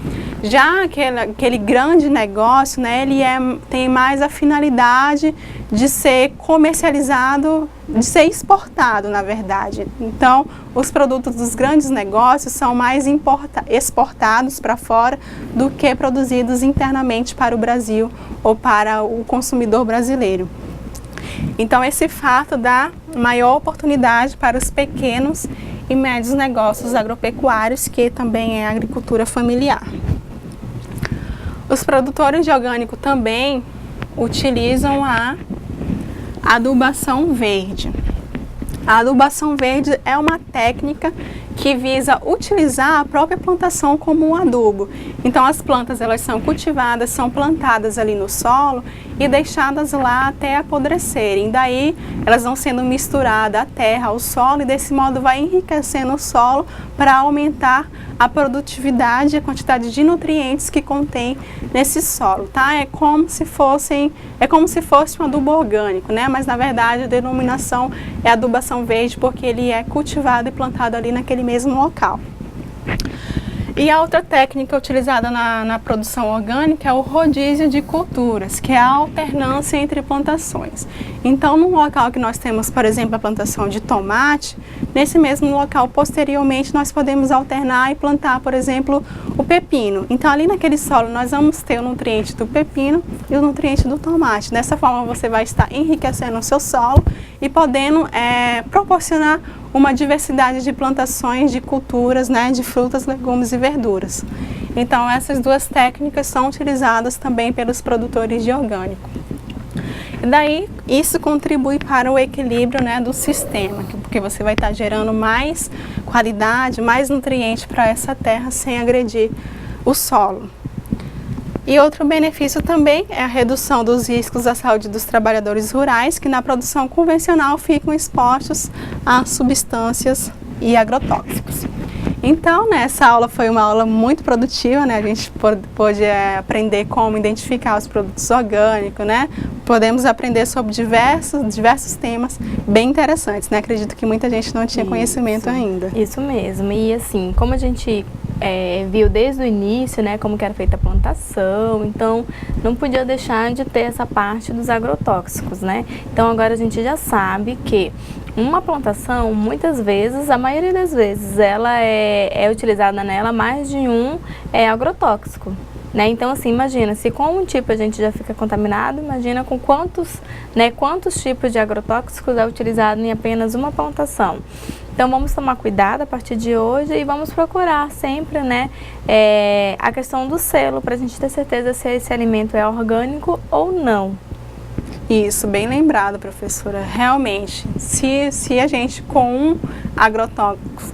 Já aquele grande negócio, né, ele tem mais a finalidade de ser comercializado, de ser exportado, na verdade. Então, os produtos dos grandes negócios são mais exportados para fora do que produzidos internamente para o Brasil ou para o consumidor brasileiro. Então, esse fato dá maior oportunidade para os pequenos e médios negócios agropecuários, que também é a agricultura familiar. Os produtores de orgânico também utilizam a adubação verde. A adubação verde é uma técnica que visa utilizar a própria plantação como um adubo. Então as plantas elas são cultivadas, são plantadas ali no solo e deixadas lá até apodrecerem. Daí elas vão sendo misturadas à terra, ao solo, e desse modo vai enriquecendo o solo para aumentar a produtividade e a quantidade de nutrientes que contém nesse solo, tá? É como se fosse um adubo orgânico, né? Mas na verdade a denominação é adubação verde porque ele é cultivado e plantado ali naquele mesmo local. E a outra técnica utilizada na produção orgânica é o rodízio de culturas, que é a alternância entre plantações. Então, num local que nós temos, por exemplo, a plantação de tomate, nesse mesmo local, posteriormente, nós podemos alternar e plantar, por exemplo, o pepino. Então, ali naquele solo, nós vamos ter o nutriente do pepino e o nutriente do tomate. Dessa forma, você vai estar enriquecendo o seu solo e podendo proporcionar uma diversidade de plantações, de culturas, né, de frutas, legumes e verduras. Então, essas duas técnicas são utilizadas também pelos produtores de orgânico. E daí, isso contribui para o equilíbrio, né, do sistema, porque você vai estar gerando mais qualidade, mais nutriente para essa terra sem agredir o solo. E outro benefício também é a redução dos riscos à saúde dos trabalhadores rurais, que na produção convencional ficam expostos a substâncias e agrotóxicos. Então, né, essa aula foi uma aula muito produtiva, né? A gente pôde aprender como identificar os produtos orgânicos, né? Podemos aprender sobre diversos temas bem interessantes, né? Acredito que muita gente não tinha conhecimento ainda. Isso mesmo. E assim, como a gente viu desde o início, né, como que era feita a plantação, então não podia deixar de ter essa parte dos agrotóxicos, né? Então agora a gente já sabe que uma plantação, muitas vezes, a maioria das vezes, ela é utilizada nela mais de um agrotóxico, né? Então assim, imagina, se com um tipo a gente já fica contaminado, imagina com quantos tipos de agrotóxicos é utilizado em apenas uma plantação. Então vamos tomar cuidado a partir de hoje e vamos procurar sempre, né, a questão do selo para a gente ter certeza se esse alimento é orgânico ou não. Isso, bem lembrado, professora. Realmente, se a gente com um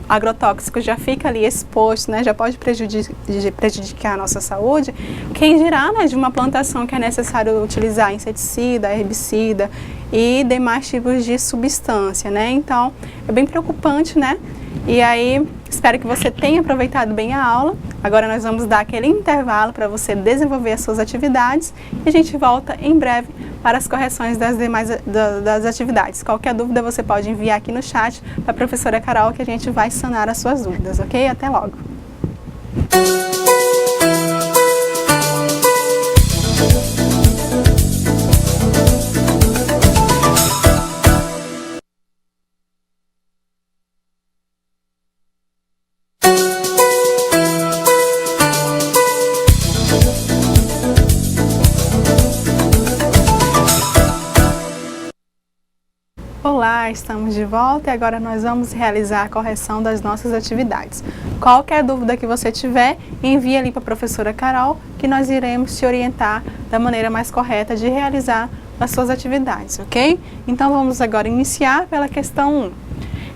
agrotóxico já fica ali exposto, né, já pode prejudicar a nossa saúde, quem dirá, né, de uma plantação que é necessário utilizar inseticida, herbicida e demais tipos de substância, né? Então, é bem preocupante, né? E aí, espero que você tenha aproveitado bem a aula. Agora nós vamos dar aquele intervalo para você desenvolver as suas atividades e a gente volta em breve para as correções das demais das atividades. Qualquer dúvida você pode enviar aqui no chat para a professora Carol que a gente vai sanar as suas dúvidas, ok? Até logo! Olá, estamos de volta e agora nós vamos realizar a correção das nossas atividades. Qualquer dúvida que você tiver, envie ali para a professora Carol, que nós iremos te orientar da maneira mais correta de realizar as suas atividades, ok? Então vamos agora iniciar pela questão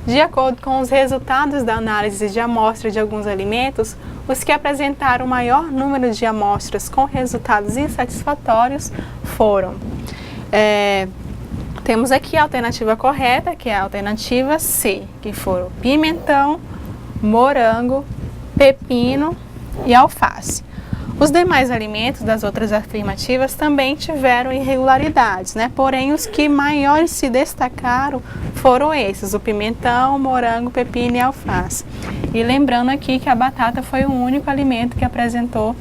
1. De acordo com os resultados da análise de amostra de alguns alimentos, os que apresentaram o maior número de amostras com resultados insatisfatórios foram... Temos aqui a alternativa correta, que é a alternativa C, que foram pimentão, morango, pepino e alface. Os demais alimentos das outras afirmativas também tiveram irregularidades, né? Porém, os que maiores se destacaram foram esses, o pimentão, morango, pepino e alface. E lembrando aqui que a batata foi o único alimento que apresentou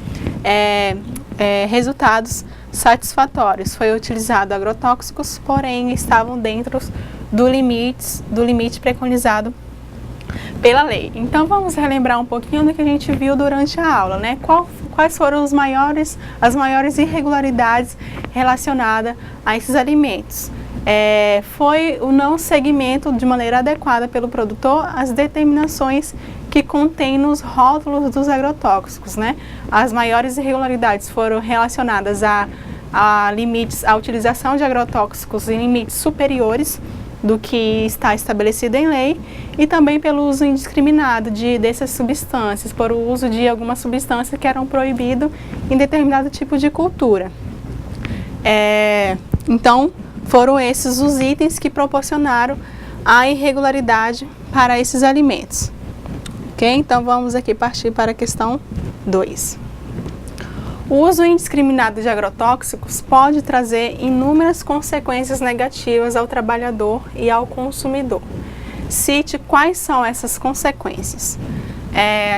resultados satisfatórios. Foi utilizado agrotóxicos, porém estavam dentro do limite preconizado pela lei. Então vamos relembrar um pouquinho do que a gente viu durante a aula, né? Quais foram as maiores irregularidades relacionadas a esses alimentos? Foi o não segmento de maneira adequada pelo produtor às determinações que contém nos rótulos dos agrotóxicos, né? As maiores irregularidades foram relacionadas a utilização de agrotóxicos em limites superiores do que está estabelecido em lei e também pelo uso indiscriminado dessas substâncias, por o uso de algumas substâncias que eram proibidas em determinado tipo de cultura. Então, foram esses os itens que proporcionaram a irregularidade para esses alimentos. Ok? Então, vamos aqui partir para a questão 2. O uso indiscriminado de agrotóxicos pode trazer inúmeras consequências negativas ao trabalhador e ao consumidor. Cite quais são essas consequências.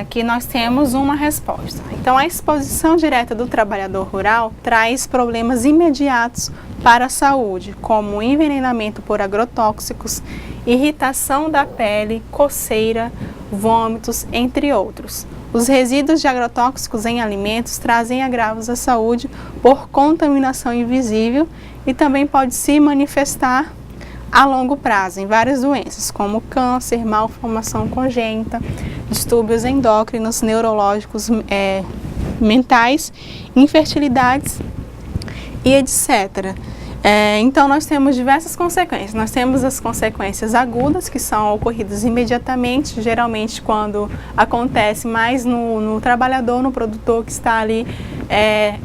Aqui nós temos uma resposta. Então, a exposição direta do trabalhador rural traz problemas imediatos para a saúde, como envenenamento por agrotóxicos, irritação da pele, coceira, vômitos, entre outros. Os resíduos de agrotóxicos em alimentos trazem agravos à saúde por contaminação invisível e também pode se manifestar a longo prazo em várias doenças, como câncer, malformação congênita, distúrbios endócrinos, neurológicos, mentais, infertilidades e etc. Então, nós temos diversas consequências. Nós temos as consequências agudas, que são ocorridas imediatamente, geralmente quando acontece mais no trabalhador, no produtor que está ali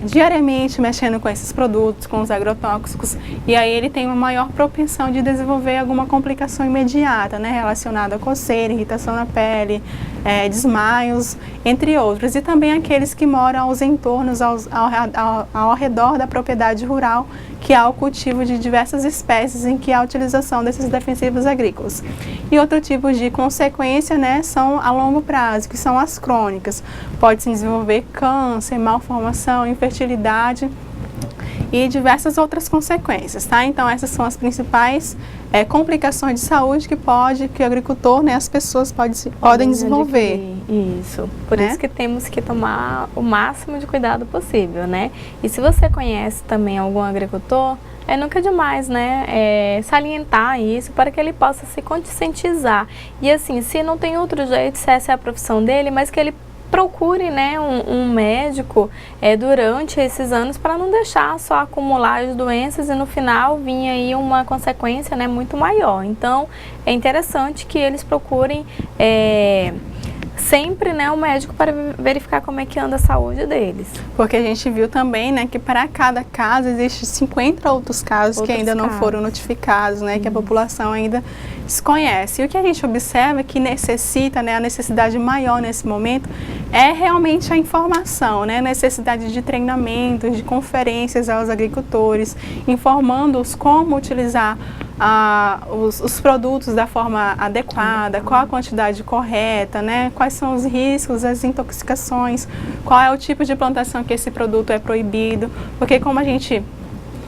diariamente mexendo com esses produtos, com os agrotóxicos, e aí ele tem uma maior propensão de desenvolver alguma complicação imediata, né, relacionada a coceira, irritação na pele, desmaios, entre outros. E também aqueles que moram aos entornos, ao redor da propriedade rural, que há o cultivo de diversas espécies em que há a utilização desses defensivos agrícolas. E outro tipo de consequência, né, são a longo prazo, que são as crônicas. Pode-se desenvolver câncer, malformação, infertilidade e diversas outras consequências, tá? Então, essas são as principais complicações de saúde que o agricultor, né, as pessoas podem desenvolver. Isso, por isso que temos que tomar o máximo de cuidado possível, né? E se você conhece também algum agricultor, nunca é demais, né, salientar isso para que ele possa se conscientizar. E assim, se não tem outro jeito, se essa é a profissão dele, mas que ele procure, né, um médico durante esses anos para não deixar só acumular as doenças e no final vir aí uma consequência, né, muito maior. Então, é interessante que eles procurem sempre, né, um médico para verificar como é que anda a saúde deles. Porque a gente viu também, né, que para cada caso existe 50 outros casos que ainda não foram notificados, né, que a população ainda desconhece. E o que a gente observa que necessita, né, a necessidade maior nesse momento é realmente a informação, né, necessidade de treinamentos, de conferências aos agricultores, informando-os como utilizar os produtos da forma adequada, qual a quantidade correta, né? Quais são os riscos, as intoxicações, qual é o tipo de plantação que esse produto é proibido, porque como a gente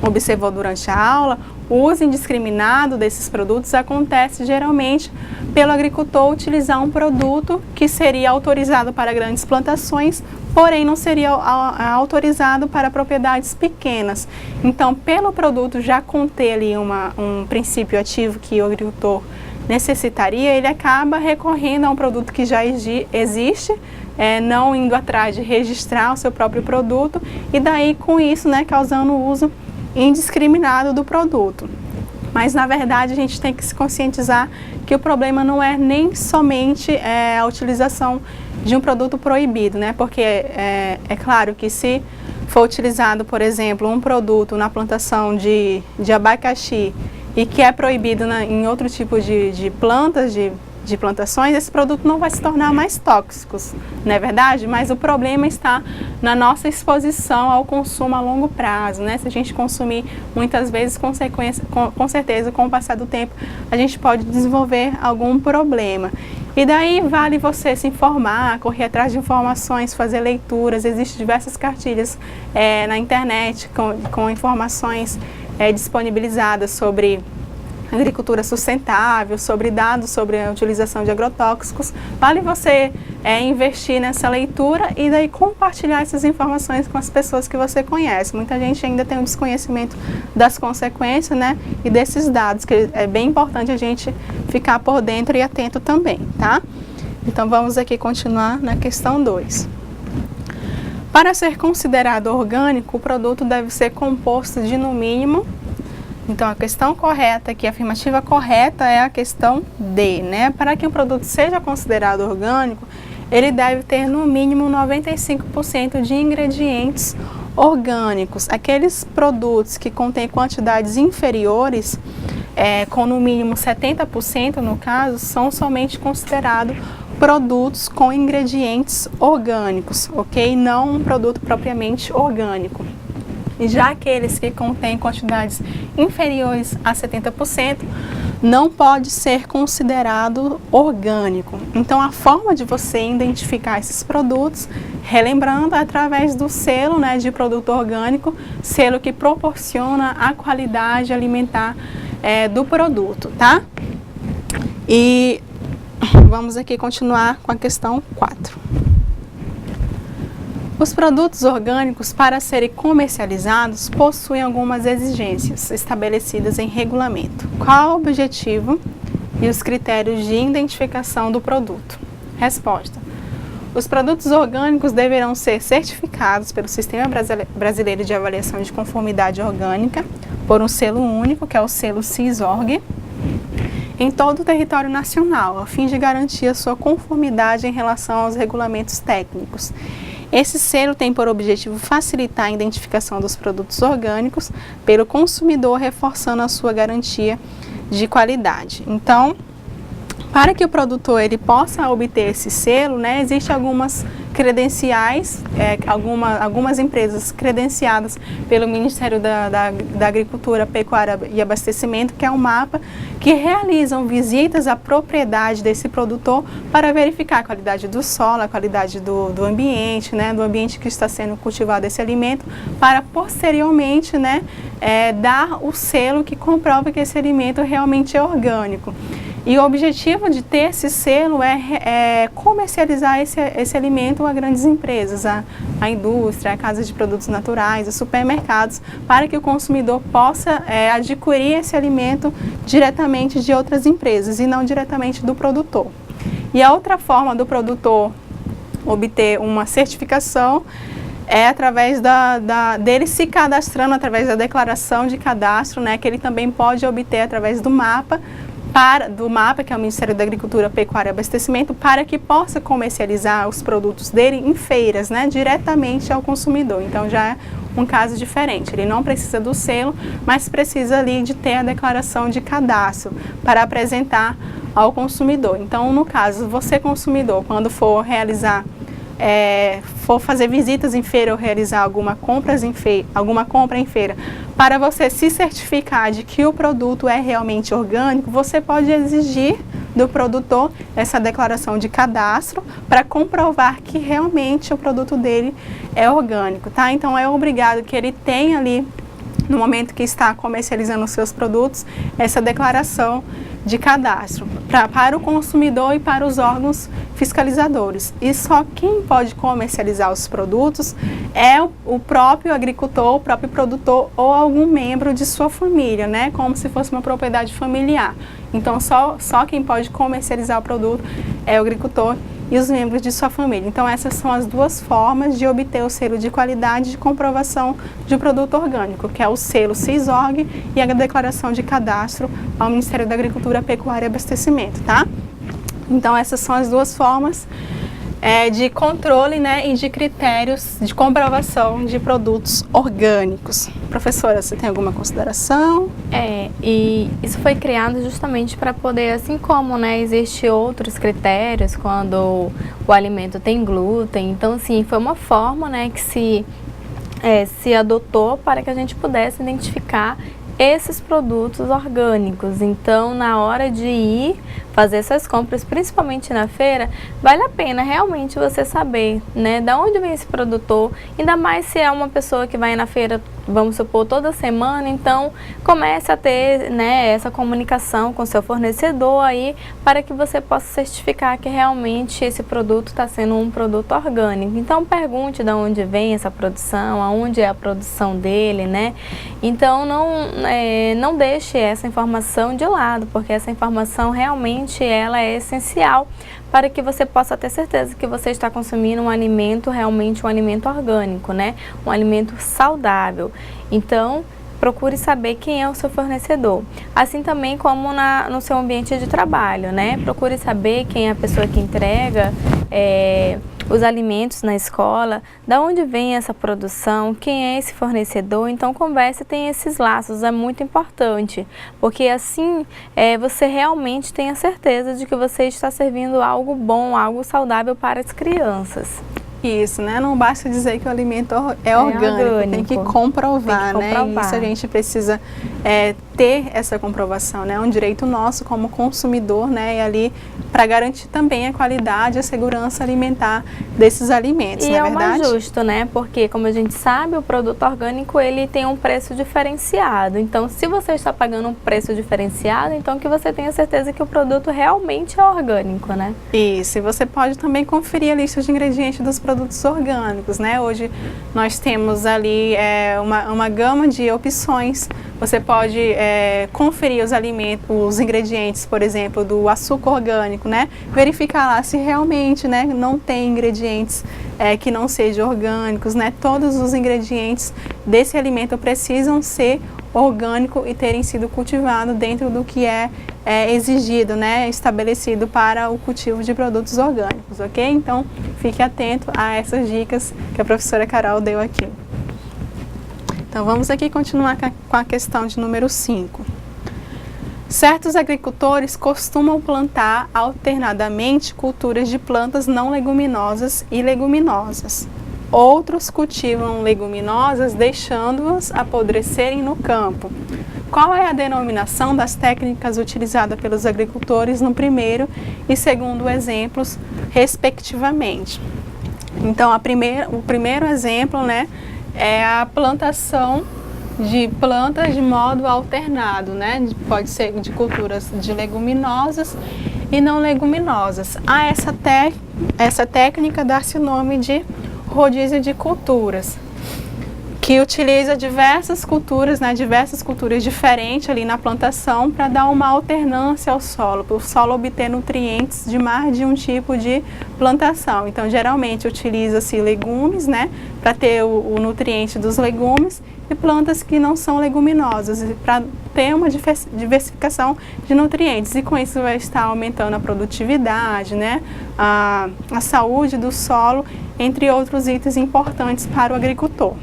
observou durante a aula, o uso indiscriminado desses produtos acontece geralmente pelo agricultor utilizar um produto que seria autorizado para grandes plantações, porém não seria autorizado para propriedades pequenas. Então, pelo produto já conter ali um princípio ativo que o agricultor necessitaria, ele acaba recorrendo a um produto que já existe, não indo atrás de registrar o seu próprio produto e daí com isso, né, causando o uso indiscriminado do produto. Mas na verdade a gente tem que se conscientizar que o problema não é nem somente a utilização de um produto proibido, né? Porque é claro que se for utilizado, por exemplo, um produto na plantação de abacaxi e que é proibido em outro tipo de plantas, de plantações, esse produto não vai se tornar mais tóxico, não é verdade? Mas o problema está na nossa exposição ao consumo a longo prazo, né? Se a gente consumir muitas vezes, com certeza, com o passar do tempo, a gente pode desenvolver algum problema. E daí vale você se informar, correr atrás de informações, fazer leituras. Existem diversas cartilhas na internet com informações disponibilizadas sobre agricultura sustentável, sobre dados sobre a utilização de agrotóxicos. Vale você investir nessa leitura e daí compartilhar essas informações com as pessoas que você conhece. Muita gente ainda tem um desconhecimento das consequências, né, e desses dados, que é bem importante a gente ficar por dentro e atento também, tá? Então vamos aqui continuar na questão 2. Para ser considerado orgânico, o produto deve ser composto de no mínimo, Então, a questão correta aqui, a afirmativa correta é a questão D, né? Para que um produto seja considerado orgânico, ele deve ter no mínimo 95% de ingredientes orgânicos. Aqueles produtos que contêm quantidades inferiores, com no mínimo 70% no caso, são somente considerados produtos com ingredientes orgânicos, ok? Não um produto propriamente orgânico. E já aqueles que contêm quantidades inferiores a 70%, não pode ser considerado orgânico. Então, a forma de você identificar esses produtos, relembrando, é através do selo, né, de produto orgânico, selo que proporciona a qualidade alimentar do produto, tá? E vamos aqui continuar com a questão 4. Os produtos orgânicos, para serem comercializados, possuem algumas exigências estabelecidas em regulamento. Qual o objetivo e os critérios de identificação do produto? Resposta: os produtos orgânicos deverão ser certificados pelo Sistema Brasileiro de Avaliação de Conformidade Orgânica por um selo único, que é o selo CIS-ORG, em todo o território nacional, a fim de garantir a sua conformidade em relação aos regulamentos técnicos. Esse selo tem por objetivo facilitar a identificação dos produtos orgânicos pelo consumidor, reforçando a sua garantia de qualidade. Então, para que o produtor ele possa obter esse selo, né, existem algumas credenciais, algumas empresas credenciadas pelo Ministério da Agricultura, Pecuária e Abastecimento, que é um mapa, que realizam visitas à propriedade desse produtor para verificar a qualidade do solo, a qualidade do ambiente, né, do ambiente que está sendo cultivado esse alimento, para posteriormente, né, dar o selo que comprova que esse alimento realmente é orgânico. E o objetivo de ter esse selo é comercializar esse alimento a grandes empresas, a indústria, a casas de produtos naturais, a supermercados, para que o consumidor possa adquirir esse alimento diretamente de outras empresas e não diretamente do produtor. E a outra forma do produtor obter uma certificação é através dele se cadastrando, através da declaração de cadastro, né, que ele também pode obter através do mapa, que é o Ministério da Agricultura, Pecuária e Abastecimento, para que possa comercializar os produtos dele em feiras, né, diretamente ao consumidor. Então, já é um caso diferente. Ele não precisa do selo, mas precisa ali de ter a declaração de cadastro para apresentar ao consumidor. Então, no caso, você consumidor, quando for realizar for fazer visitas em feira ou realizar alguma compra em feira, para você se certificar de que o produto é realmente orgânico, você pode exigir do produtor essa declaração de cadastro para comprovar que realmente o produto dele é orgânico, tá? Então, é obrigado que ele tenha ali, no momento que está comercializando os seus produtos, essa declaração de cadastro para o consumidor e para os órgãos fiscalizadores. E só quem pode comercializar os produtos é o próprio agricultor, o próprio produtor ou algum membro de sua família, né? Como se fosse uma propriedade familiar. Então, só quem pode comercializar o produto é o agricultor e os membros de sua família. Então, essas são as duas formas de obter o selo de qualidade de comprovação de produto orgânico, que é o selo CIS-ORG e a declaração de cadastro ao Ministério da Agricultura, Pecuária e Abastecimento, tá? Então, essas são as duas formas de controle, né, e de critérios de comprovação de produtos orgânicos. Professora, você tem alguma consideração? E isso foi criado justamente para poder, assim como, né, existem outros critérios quando o alimento tem glúten. Então, assim, foi uma forma, né, que se adotou para que a gente pudesse identificar esses produtos orgânicos. Então, na hora de ir fazer essas compras, principalmente na feira, vale a pena realmente você saber, né, de onde vem esse produtor, ainda mais se é uma pessoa que vai na feira, vamos supor, toda semana. Então, comece a ter, né, essa comunicação com seu fornecedor aí, para que você possa certificar que realmente esse produto está sendo um produto orgânico. Então, pergunte de onde vem essa produção, aonde é a produção dele, né? Então, não deixe essa informação de lado, porque essa informação realmente ela é essencial para que você possa ter certeza que você está consumindo um alimento, realmente um alimento orgânico, né? Um alimento saudável. Então, procure saber quem é o seu fornecedor. Assim também como no seu ambiente de trabalho, né? Procure saber quem é a pessoa que entrega os alimentos na escola, da onde vem essa produção, quem é esse fornecedor. Então converse e tenha esses laços, é muito importante, porque assim você realmente tem a certeza de que você está servindo algo bom, algo saudável para as crianças. Isso, né? Não basta dizer que o alimento é orgânico, tem que comprovar, né? E isso a gente precisa ter essa comprovação, né? É um direito nosso como consumidor, né? E ali para garantir também a qualidade, a segurança alimentar desses alimentos, não é verdade? E é o mais justo, né? Porque, como a gente sabe, o produto orgânico, ele tem um preço diferenciado. Então, se você está pagando um preço diferenciado, então que você tenha certeza que o produto realmente é orgânico, né? Isso, e você pode também conferir a lista de ingredientes dos produtos orgânicos, né? Hoje nós temos ali uma gama de opções. Você pode conferir os alimentos, os ingredientes, por exemplo, do açúcar orgânico, né? Verificar lá se realmente, né, não tem ingredientes que não sejam orgânicos, né? Todos os ingredientes desse alimento precisam ser orgânico e terem sido cultivados dentro do que é exigido, né, estabelecido para o cultivo de produtos orgânicos, ok? Então, fique atento a essas dicas que a professora Carol deu aqui. Então, vamos aqui continuar com a questão de número 5. Certos agricultores costumam plantar alternadamente culturas de plantas não leguminosas e leguminosas. Outros cultivam leguminosas, deixando-as apodrecerem no campo. Qual é a denominação das técnicas utilizadas pelos agricultores no primeiro e segundo exemplos, respectivamente? Então, o primeiro exemplo, né, é a plantação de plantas de modo alternado, né? Pode ser de culturas de leguminosas e não leguminosas. Essa técnica dá-se o nome de rodízio de culturas, que utiliza diversas culturas, né, diversas culturas diferentes ali na plantação para dar uma alternância ao solo, para o solo obter nutrientes de mais de um tipo de plantação. Então, geralmente utiliza-se legumes, né, para ter o nutriente dos legumes, e plantas que não são leguminosas, para ter uma diversificação de nutrientes, e com isso vai estar aumentando a produtividade, né, a saúde do solo, entre outros itens importantes para o agricultor.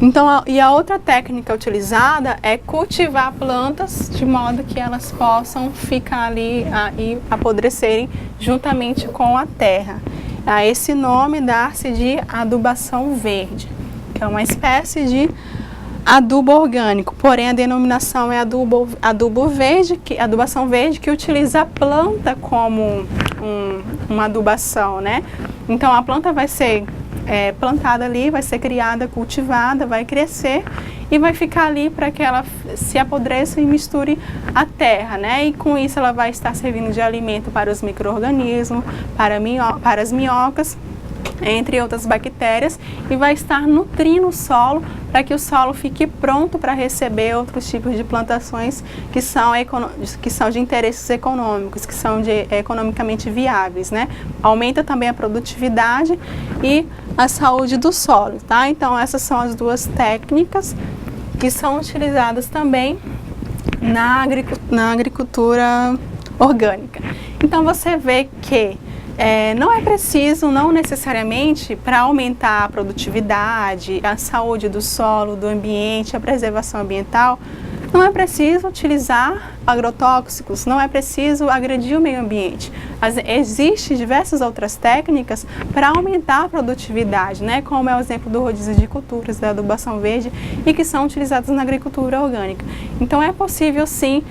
Então, e a outra técnica utilizada é cultivar plantas de modo que elas possam ficar ali e apodrecerem juntamente com a terra. A esse nome dá-se de adubação verde, que é uma espécie de adubo orgânico, porém a denominação é adubação verde, que utiliza a planta como uma adubação, né? Então a planta vai ser plantada ali, vai ser criada, cultivada, vai crescer e vai ficar ali para que ela se apodreça e misture a terra, né? E com isso ela vai estar servindo de alimento para os micro-organismos, para as minhocas, entre outras bactérias, e vai estar nutrindo o solo para que o solo fique pronto para receber outros tipos de plantações que são de interesses econômicos, que são economicamente viáveis, né? Aumenta também a produtividade e a saúde do solo, tá? Então essas são as duas técnicas que são utilizadas também na agricultura orgânica. Então você vê que não é preciso, não necessariamente, para aumentar a produtividade, a saúde do solo, do ambiente, a preservação ambiental, não é preciso utilizar agrotóxicos, não é preciso agredir o meio ambiente. Existem diversas outras técnicas para aumentar a produtividade, né? Como é o exemplo do rodízio de culturas, da adubação verde, e que são utilizadas na agricultura orgânica. Então é possível sim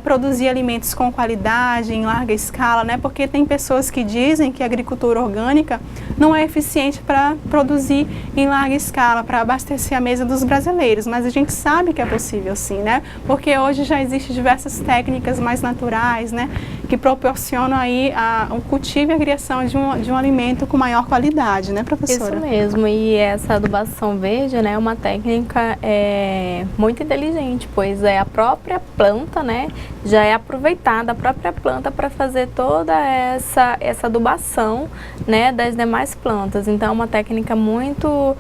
produzir alimentos com qualidade, em larga escala, né? Porque tem pessoas que dizem que a agricultura orgânica não é eficiente para produzir em larga escala, para abastecer a mesa dos brasileiros, mas a gente sabe que é possível sim, né? Porque hoje já existem diversas técnicas mais naturais, né, que proporcionam aí o cultivo e a criação de um alimento com maior qualidade, né, professora? Isso mesmo, e essa adubação verde, né, é uma técnica muito inteligente, pois a própria planta, né, já é aproveitada a própria planta para fazer toda essa adubação, né, das demais plantas. Então é uma técnica muito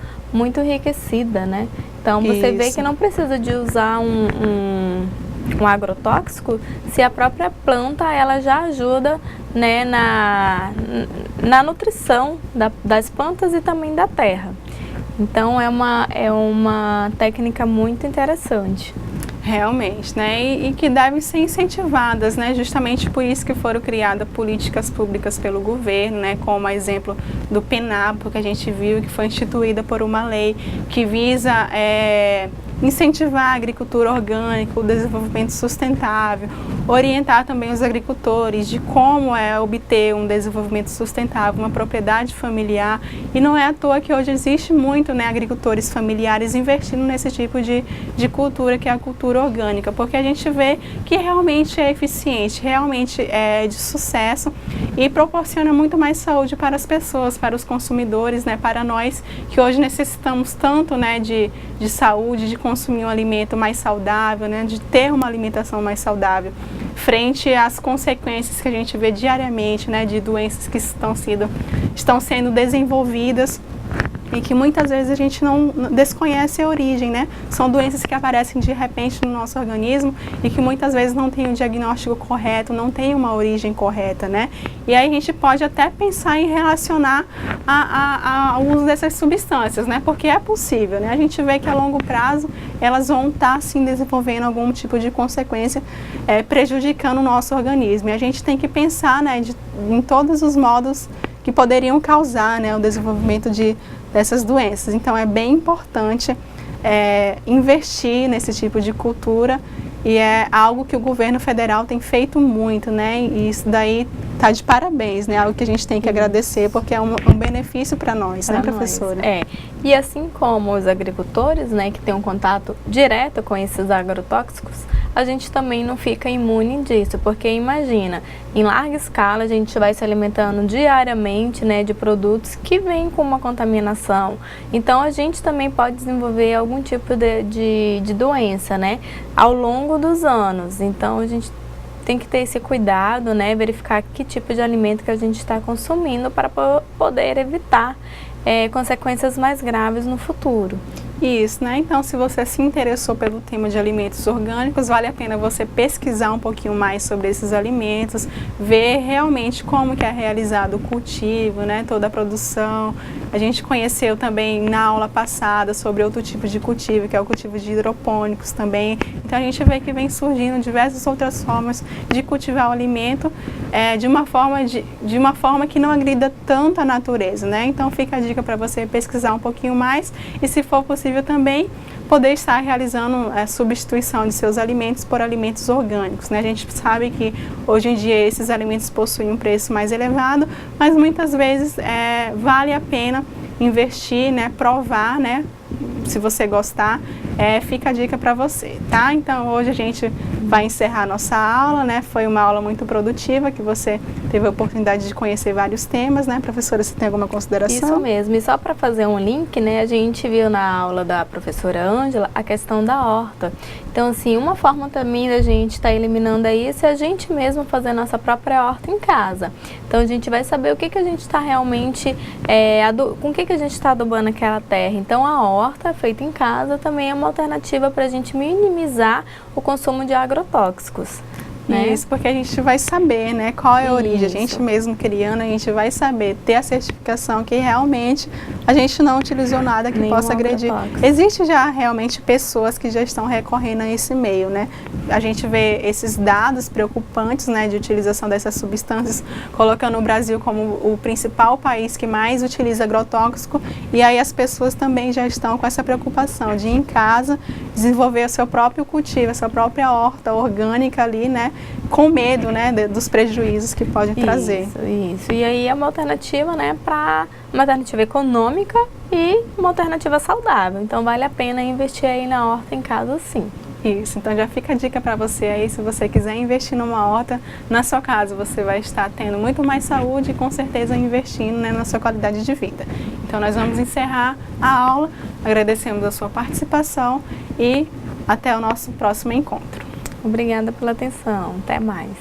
enriquecida, né? Então você vê que não precisa de usar um agrotóxico se a própria planta ela já ajuda, né, na nutrição das plantas e também da terra. Então é uma técnica muito interessante. Realmente, né? E que devem ser incentivadas, né? Justamente por isso que foram criadas políticas públicas pelo governo, né? Como exemplo do PENAPO, que a gente viu que foi instituída por uma lei que visa incentivar a agricultura orgânica, o desenvolvimento sustentável, orientar também os agricultores de como obter um desenvolvimento sustentável, uma propriedade familiar. E não é à toa que hoje existe muito, né, agricultores familiares investindo nesse tipo de cultura, que é a cultura orgânica, porque a gente vê que realmente é eficiente, realmente é de sucesso e proporciona muito mais saúde para as pessoas, para os consumidores, né, para nós que hoje necessitamos tanto, né, de saúde, de consumir um alimento mais saudável, né, de ter uma alimentação mais saudável, frente às consequências que a gente vê diariamente, né, de doenças que estão sendo desenvolvidas e que muitas vezes a gente não desconhece a origem, né? São doenças que aparecem de repente no nosso organismo e que muitas vezes não tem um diagnóstico correto, não tem uma origem correta, né? E aí a gente pode até pensar em relacionar ao uso dessas substâncias, né? Porque é possível, né? A gente vê que a longo prazo elas vão estar, sim, desenvolvendo algum tipo de consequência, prejudicando o nosso organismo. E a gente tem que pensar, né, em todos os modos que poderiam causar, né, o desenvolvimento dessas doenças. Então é bem importante investir nesse tipo de cultura e é algo que o governo federal tem feito muito, né? E isso daí está de parabéns, né? Algo que a gente tem que agradecer porque é um benefício para nós, né, professora? E assim como os agricultores, né, que têm um contato direto com esses agrotóxicos, a gente também não fica imune disso, porque imagina, em larga escala a gente vai se alimentando diariamente, né, de produtos que vêm com uma contaminação. Então a gente também pode desenvolver algum tipo de doença, né, ao longo dos anos. Então a gente tem que ter esse cuidado, né, verificar que tipo de alimento que a gente está consumindo para poder evitar consequências mais graves no futuro. Isso, né? Então, se você se interessou pelo tema de alimentos orgânicos, vale a pena você pesquisar um pouquinho mais sobre esses alimentos, ver realmente como que é realizado o cultivo, né? Toda a produção. A gente conheceu também na aula passada sobre outro tipo de cultivo, que é o cultivo de hidropônicos também. Então, a gente vê que vem surgindo diversas outras formas de cultivar o alimento de uma forma que não agrida tanto a natureza, né? Então, fica a dica para você pesquisar um pouquinho mais e, se for possível, também poder estar realizando a substituição de seus alimentos por alimentos orgânicos, né? A gente sabe que hoje em dia esses alimentos possuem um preço mais elevado, mas muitas vezes vale a pena investir, né? Provar, né? Se você gostar, fica a dica para você, tá? Então hoje a gente vai encerrar a nossa aula, né? Foi uma aula muito produtiva, que você teve a oportunidade de conhecer vários temas, né? Professora, você tem alguma consideração? Isso mesmo, e só para fazer um link, né? A gente viu na aula da professora Ângela a questão da horta. Então, assim, uma forma também da gente estar eliminando isso é a gente mesmo fazer a nossa própria horta em casa. Então, a gente vai saber o que a gente está realmente, com o que a gente está adubando aquela terra. Então, a horta feita em casa também é uma alternativa para a gente minimizar o consumo de agrotóxicos. Né? Isso, porque a gente vai saber, né, qual é a origem. A gente mesmo criando, a gente vai saber ter a certificação que realmente a gente não utilizou nada que possa agredir. Existe já realmente pessoas que já estão recorrendo a esse meio, né? A gente vê esses dados preocupantes, né, de utilização dessas substâncias, colocando o Brasil como o principal país que mais utiliza agrotóxico, e aí as pessoas também já estão com essa preocupação de ir em casa, desenvolver o seu próprio cultivo, a sua própria horta orgânica ali, né? Com medo, né, dos prejuízos que podem trazer. Isso. E aí é uma alternativa, né, uma alternativa econômica e uma alternativa saudável. Então vale a pena investir aí na horta em casa, sim. Isso, então já fica a dica para você aí, se você quiser investir numa horta, na sua casa você vai estar tendo muito mais saúde e com certeza investindo, né, na sua qualidade de vida. Então nós vamos encerrar a aula, agradecemos a sua participação e até o nosso próximo encontro. Obrigada pela atenção, até mais.